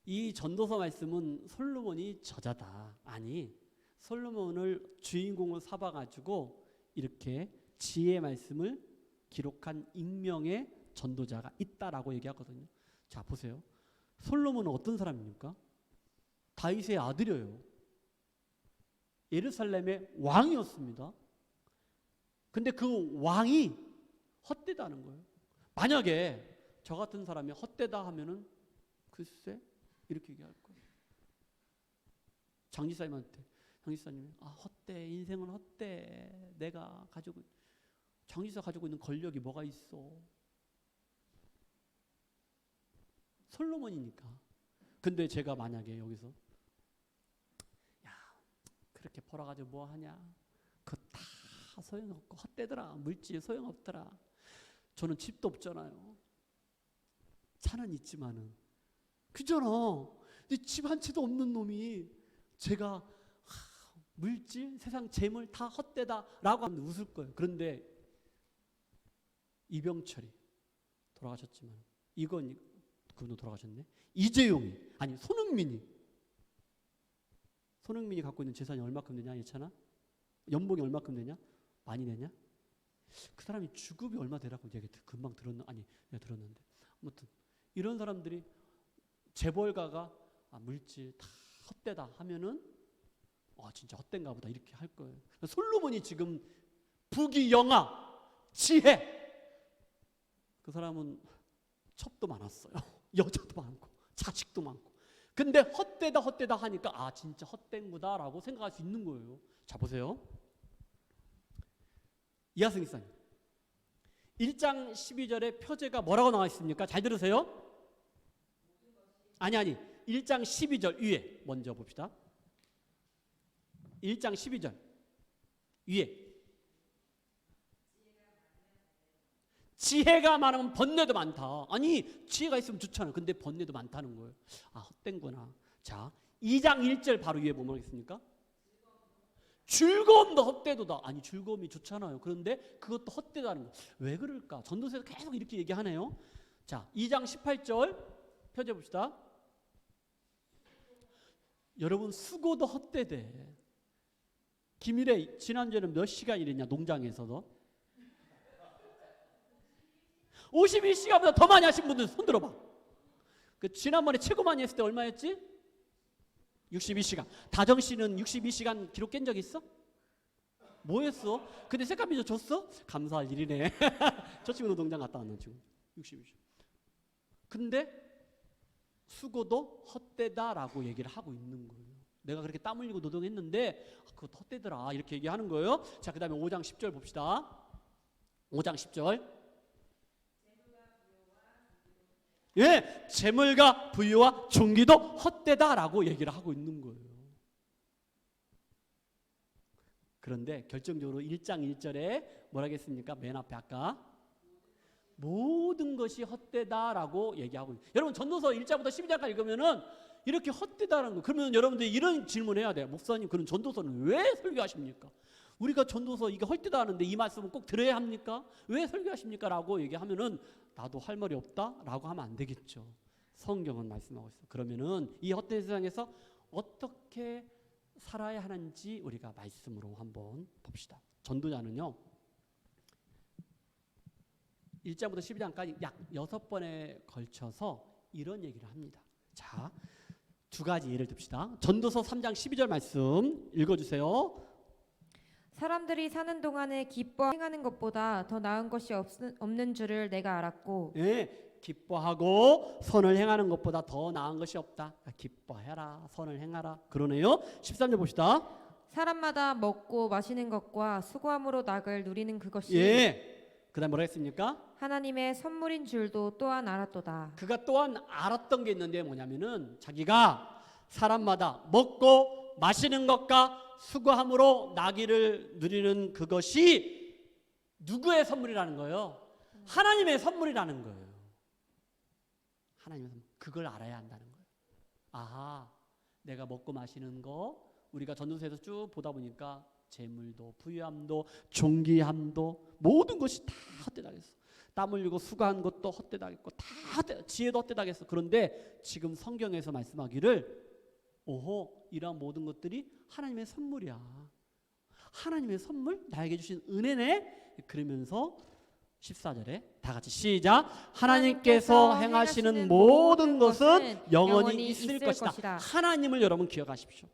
이 전도서 말씀은 솔로몬이 저자다, 아니 솔로몬을 주인공으로 삼아가지고 이렇게 지혜의 말씀을 기록한 익명의 전도자가 있다라고 얘기하거든요. 자 보세요. 솔로몬은 어떤 사람입니까? 다윗의 아들이에요. 예루살렘의 왕이었습니다. 근데 그 왕이 헛되다는 거예요. 만약에 저 같은 사람이 헛되다 하면은 글쎄 이렇게 얘기할 거예요. 장지사님한테, 장지사님이 아 헛돼, 인생은 헛돼. 내가 가지고, 장지사 가지고 있는 권력이 뭐가 있어? 솔로몬이니까. 근데 제가 만약에 여기서 야 그렇게 벌어가지고 뭐 하냐, 그거 다 소용없고 헛되더라, 물질 소용없더라. 저는 집도 없잖아요. 차는 있지만은 그잖아. 근데 집 한 채도 없는 놈이 제가 물질, 세상 재물 다 헛되다라고 하면 웃을 거예요. 그런데 이병철이 돌아가셨지만 이건 그분도 돌아가셨네. 이재용이, 아니 손흥민이 갖고 있는 재산이 얼마큼 되냐? 예찬아? 연봉이 얼마큼 되냐? 많이 되냐? 그 사람이 주급이 얼마 되라고 얘기 금방 들었나? 아니 내가 들었는데 아무튼 이런 사람들이 재벌가가 물질 다 헛되다 하면은 진짜 헛된가 보다 이렇게 할 거예요. 솔로몬이 지금 부귀영화, 지혜, 그 사람은 첩도 많았어요. 여자도 많고 자식도 많고. 근데 헛되다 하니까 진짜 헛된구다라고 생각할 수 있는 거예요. 자 보세요. 이하승 기사님 1장 12절에 표제가 뭐라고 나와 있습니까? 잘 들으세요. 아니 1장 12절 위에 먼저 봅시다. 1장 12절 위에 지혜가 많으면 번뇌도 많다. 아니 지혜가 있으면 좋잖아. 근데 번뇌도 많다는 거예요. 헛된구나. 자 2장 1절 바로 위에 뭐 말하겠습니까? 즐거움도 헛되도다. 아니 즐거움이 좋잖아요. 그런데 그것도 헛되다는 거. 왜 그럴까? 전도서에서 계속 이렇게 얘기하네요. 자 2장 18절 펴줘 봅시다. 여러분 수고도 헛되대. 김일애 지난주에는 몇 시간 일했냐? 농장에서도 51시간보다 더 많이 하신 분들 손 들어봐. 그 지난번에 최고 많이 했을 때 얼마였지? 62시간. 다정 씨는 62시간 기록 깬 적 있어? 뭐 했어? 근데 색감비조 줬어? 감사할 일이네. 저 친구 노동장 갔다 왔는 친구. 62시간. 근데 수고도 헛되다라고 얘기를 하고 있는 거예요. 내가 그렇게 땀 흘리고 노동했는데 그거 헛되더라 이렇게 얘기하는 거예요. 자, 그 다음에 5장 10절 봅시다. 5장 10절. 예, 재물과 부유와 존귀도 헛되다라고 얘기를 하고 있는 거예요. 그런데 결정적으로 1장 1절에 뭐라 했습니까? 맨 앞에 아까 모든 것이 헛되다라고 얘기하고 있어요. 여러분 전도서 1장부터 12장까지 읽으면은 이렇게 헛되다라는 거. 그러면 여러분들이 이런 질문해야 돼요. 목사님, 그런 전도서는 왜 설교하십니까? 우리가 전도서 이게 헛되다 하는데 이 말씀은 꼭 들어야 합니까? 왜 설교하십니까? 라고 얘기하면은 나도 할 말이 없다? 라고 하면 안 되겠죠. 성경은 말씀하고 있어요. 그러면은 이 헛된 세상에서 어떻게 살아야 하는지 우리가 말씀으로 한번 봅시다. 전도자는요 1장부터 12장까지 약 6번에 걸쳐서 이런 얘기를 합니다. 자, 두 가지 예를 듭시다. 전도서 3장 12절 말씀 읽어주세요. 사람들이 사는 동안에 기뻐 행하는 것보다 더 나은 것이 없는 줄을 내가 알았고 예, 기뻐하고 선을 행하는 것보다 더 나은 것이 없다. 기뻐해라, 선을 행하라. 그러네요. 13절 봅시다. 사람마다 먹고 마시는 것과 수고함으로 낙을 누리는 그것이 예, 그 다음 뭐라 했습니까? 하나님의 선물인 줄도 또한 알았도다. 그가 또한 알았던 게 있는데 뭐냐면은 자기가 사람마다 먹고 마시는 것과 수고함으로 나기를 누리는 그것이 누구의 선물이라는 거예요? 하나님의 선물이라는 거예요. 하나님의 선물. 그걸 알아야 한다는 거예요. 아하, 내가 먹고 마시는 거 우리가 전도서에서 쭉 보다 보니까 재물도 부유함도 존귀함도 모든 것이 다 헛되다겠어. 땀 흘리고 수고한 것도 헛되다겠고 다 지혜도 헛되다겠어. 그런데 지금 성경에서 말씀하기를 오호, 이러한 모든 것들이 하나님의 선물이야. 하나님의 선물, 나에게 주신 은혜네. 그러면서 14절에 다 같이 시작. 하나님께서 행하시는 모든 것은 영원히 있을 것이다. 하나님을 여러분 기억하십시오.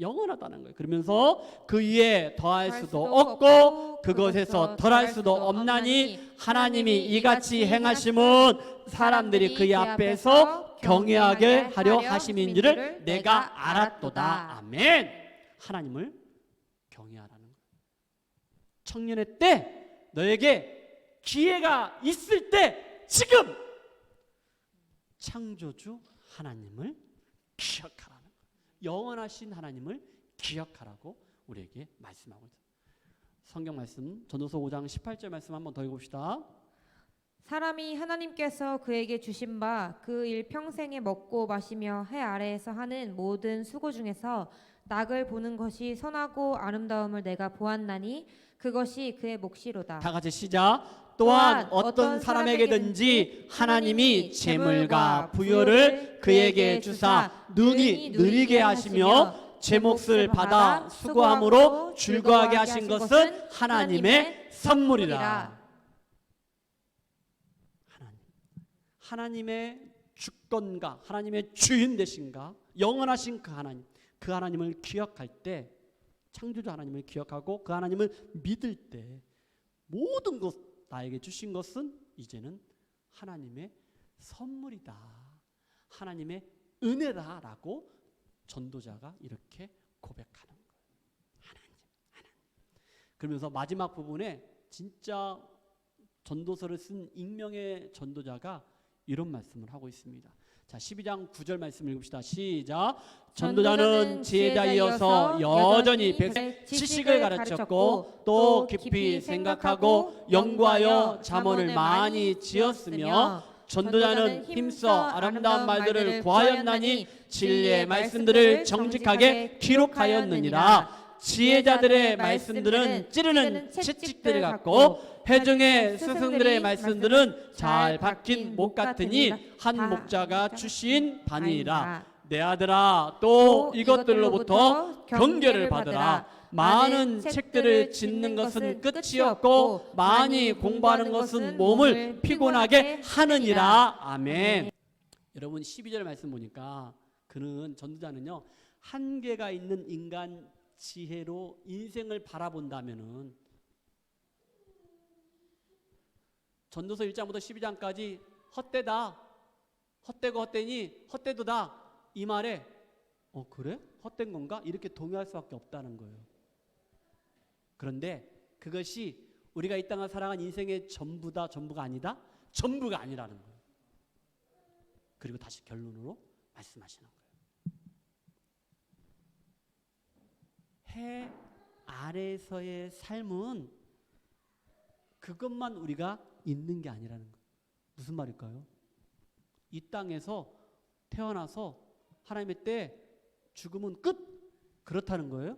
영원하다는 거예요. 그러면서 그 위에 더할 수도 없고 그것에서 덜할 수도 없나니 하나님이 이같이 행하심은 사람들이 그의 앞에서 경외하게 하려 하심인 줄을 내가 알았도다. 아멘. 하나님을 경외하라는 거예요. 청년의 때 너에게 기회가 있을 때 지금 창조주 하나님을 기억하라는 거예요. 영원하신 하나님을 기억하라고 우리에게 말씀하고 있어요. 성경 말씀 전도서 5장 18절 말씀 한번 더 읽읍시다. 사람이 하나님께서 그에게 주신 바 그 일 평생에 먹고 마시며 해 아래에서 하는 모든 수고 중에서 낙을 보는 것이 선하고 아름다움을 내가 보았나니 그것이 그의 몫이로다. 다 같이 시작. 또한 어떤 사람에게든지 하나님이 재물과 부여를 그에게 주사 능히 누리게 하시며 제 몫을 받아 수고함으로 즐거워하게 하신 것은 하나님의 선물이라. 하나님의 주권과 하나님의 주인 되신가 영원하신 그 하나님을 기억할 때, 창조주 하나님을 기억하고 그 하나님을 믿을 때 모든 것 나에게 주신 것은 이제는 하나님의 선물이다, 하나님의 은혜다라고 전도자가 이렇게 고백하는 거예요. 하나님. 그러면서 마지막 부분에 진짜 전도서를 쓴 익명의 전도자가 이런 말씀을 하고 있습니다. 자, 12장 9절 말씀 읽읍시다. 시작. 전도자는 지혜자이어서 여전히 백성의 지식을 가르쳤고 또 깊이 생각하고 연구하여 잠언을 많이 지었으며 전도자는 힘써 아름다운 말들을 구하였나니 진리의 말씀들을 정직하게 기록하였느니라. 지혜자들의 말씀들은 찌르는 채찍들 같고 회중의 스승들의 말씀들은 잘 박힌 목 같으니 한 목자가 주신 바니라. 내 아들아, 또 이것들로부터 경계를 받으라. 많은 책들을 짓는 것은 끝이 없고 많이 공부하는 것은 몸을 피곤하게 하느니라. 아멘. 여러분 12절 말씀 보니까 그는 전도자는요 한계가 있는 인간 지혜로 인생을 바라본다면은 전도서 1장부터 12장까지 헛되다, 헛되고 헛되니 헛되도다 이 말에 그래? 헛된 건가? 이렇게 동의할 수밖에 없다는 거예요. 그런데 그것이 우리가 이 땅을 살아간 인생의 전부다, 전부가 아니다? 전부가 아니라는 거예요. 그리고 다시 결론으로 말씀하시는 거예요. 해 아래서의 삶은 그것만 우리가 있는 게 아니라는 거예요. 무슨 말일까요? 이 땅에서 태어나서 하나님의 때 죽으면 끝! 그렇다는 거예요?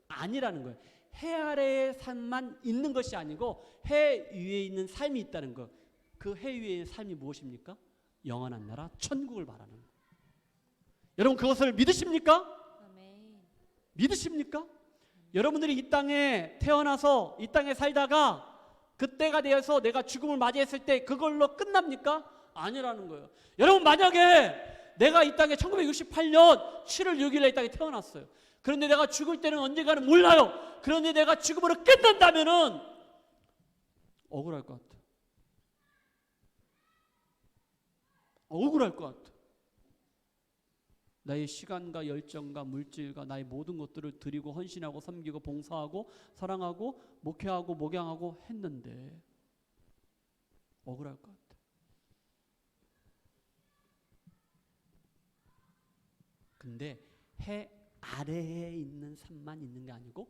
아니라는 거예요. 해 아래의 삶만 있는 것이 아니고 해 위에 있는 삶이 있다는 거. 그 해 위에 있는 삶이 무엇입니까? 영원한 나라 천국을 말하는 거예요. 여러분 그것을 믿으십니까? 아멘. 믿으십니까? 여러분들이 이 땅에 태어나서 이 땅에 살다가 그때가 되어서 내가 죽음을 맞이했을 때 그걸로 끝납니까? 아니라는 거예요. 여러분 만약에 내가 이 땅에 1968년 7월 6일에 이 땅에 태어났어요. 그런데 내가 죽을 때는 언젠가는 몰라요. 그런데 내가 죽음으로 끝난다면은 억울할 것 같아. 억울할 것 같아. 나의 시간과 열정과 물질과 나의 모든 것들을 드리고 헌신하고 섬기고 봉사하고 사랑하고 목회하고 목양하고 했는데 억울할 것 같아. 근데 해 아래에 있는 삶만 있는 게 아니고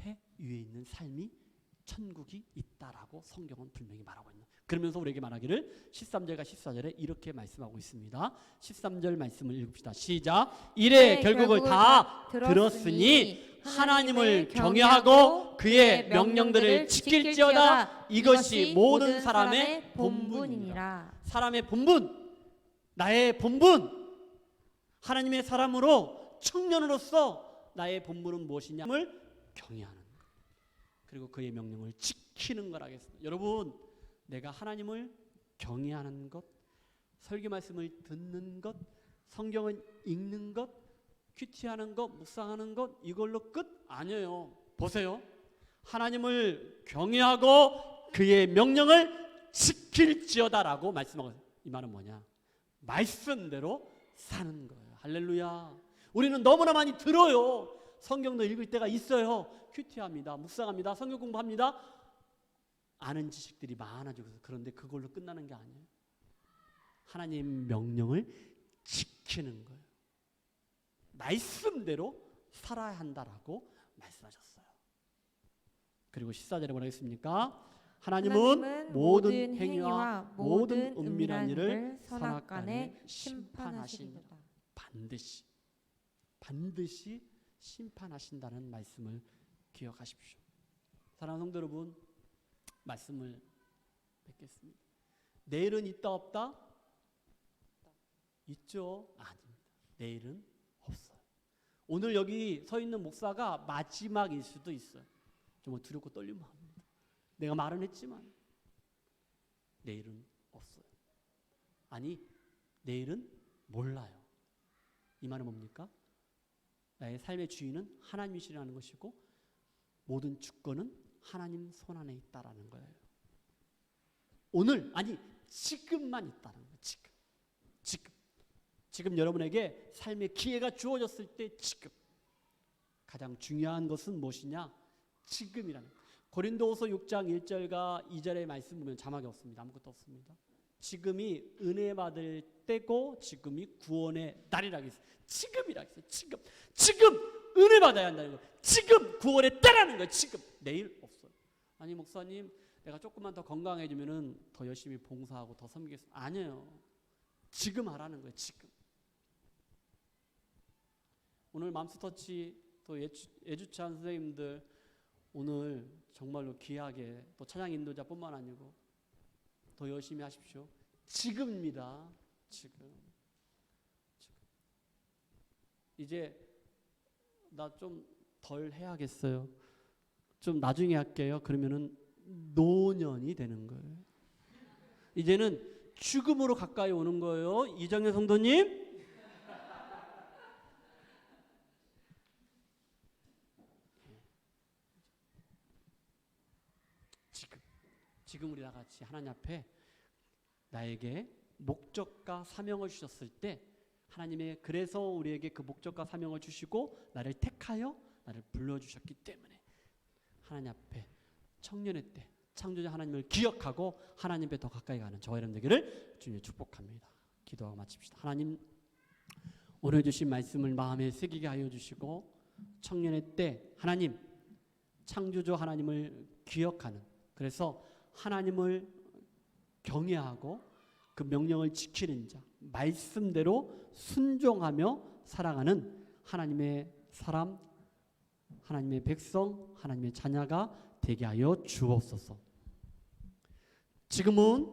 해 위에 있는 삶이 천국이 있다라고 성경은 분명히 말하고 있는. 그러면서 우리에게 말하기를 13절과 14절에 이렇게 말씀하고 있습니다. 13절 말씀을 읽읍시다. 시작. 이래 결국을 다 들었으니 하나님을 경외하고 그의 명령들을 지킬지어다. 이것이 모든 사람의 본분이니라. 사람의 본분, 나의 본분, 하나님의 사람으로 청년으로서 나의 본분은 무엇이냐를 경외하는 것, 그리고 그의 명령을 지키는 거라겠습니다. 여러분, 내가 하나님을 경외하는 것, 설교 말씀을 듣는 것, 성경을 읽는 것, 큐티하는 것, 묵상하는 것, 이걸로 끝 아니에요. 보세요. 하나님을 경외하고 그의 명령을 지킬지어다라고 말씀하고 있어요. 이 말은 뭐냐? 말씀대로 사는 거예요. 할렐루야. 우리는 너무나 많이 들어요. 성경도 읽을 때가 있어요. 큐티합니다. 묵상합니다. 성경 공부합니다. 아는 지식들이 많아지고, 그런데 그걸로 끝나는 게 아니에요. 하나님 명령을 지키는 거예요. 말씀대로 살아야 한다라고 말씀하셨어요. 그리고 14절에 뭐라 했습니까? 하나님은 모든 행위와 모든 은밀한 일을 선악간에 심판하시리로다. 반드시 심판하신다는 말씀을 기억하십시오. 사랑하는 성도 여러분, 말씀을 뵙겠습니다. 내일은 있다 없다? 있죠? 아닙니다. 내일은 없어요. 오늘 여기 서 있는 목사가 마지막일 수도 있어요. 정말 두렵고 떨리면 합니다. 내가 말은 했지만 내일은 없어요. 아니, 내일은 몰라요. 이 말은 뭡니까? 나의 삶의 주인은 하나님이시라는 것이고 모든 주권은 하나님 손안에 있다라는 거예요. 오늘, 아니 지금만 있다는 거예요. 지금 여러분에게 삶의 기회가 주어졌을 때 지금 가장 중요한 것은 무엇이냐? 지금이라는 거예요. 고린도후서 6장 1절과 2절의 말씀 보면 자막이 없습니다. 아무것도 없습니다. 지금이 은혜 받을 때고 지금이 구원의 날이라고 했어요. 지금이라고 했어요. 지금 은혜 받아야 한다는 거예요. 지금 구원의 때라는 거예요. 지금. 내일 없어요. 아니 목사님, 내가 조금만 더 건강해지면은 더 열심히 봉사하고 더 섬기겠습니다. 아니에요. 지금 하라는 거예요. 지금. 오늘 맘스터치 또 예주찬 선생님들 오늘 정말로 귀하게 또 찬양 인도자뿐만 아니고 더 열심히 하십시오. 지금입니다. 지금. 이제 나 좀 덜 해야겠어요. 좀 나중에 할게요. 그러면은 노년이 되는 거예요. 이제는 죽음으로 가까이 오는 거예요. 이정현 성도님. 지금 우리 다 같이 하나님 앞에 나에게 목적과 사명을 주셨을 때 하나님의 그래서 우리에게 그 목적과 사명을 주시고 나를 택하여 나를 불러주셨기 때문에 하나님 앞에 청년의 때 창조자 하나님을 기억하고 하나님 앞에 더 가까이 가는 저와 여러분 되기를 주님 축복합니다. 기도하고 마칩시다. 하나님 오늘 주신 말씀을 마음에 새기게 하여 주시고 청년의 때 하나님 창조주 하나님을 기억하는 그래서 하나님을 경외하고 그 명령을 지키는 자 말씀대로 순종하며 살아가는 하나님의 사람 하나님의 백성 하나님의 자녀가 되게 하여 주옵소서. 지금은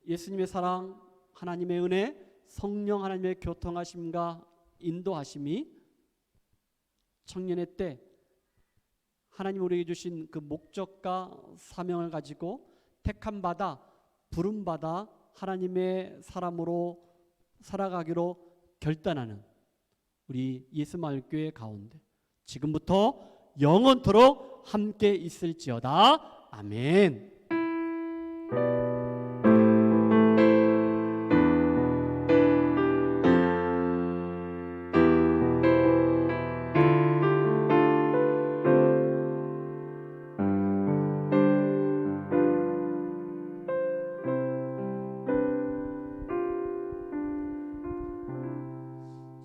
예수님의 사랑 하나님의 은혜 성령 하나님의 교통하심과 인도하심이 청년의 때 하나님 우리에게 주신 그 목적과 사명을 가지고 택함 받아 부름 받아 하나님의 사람으로 살아가기로 결단하는 우리 예수마을교회 가운데 지금부터 영원토록 함께 있을지어다. 아멘.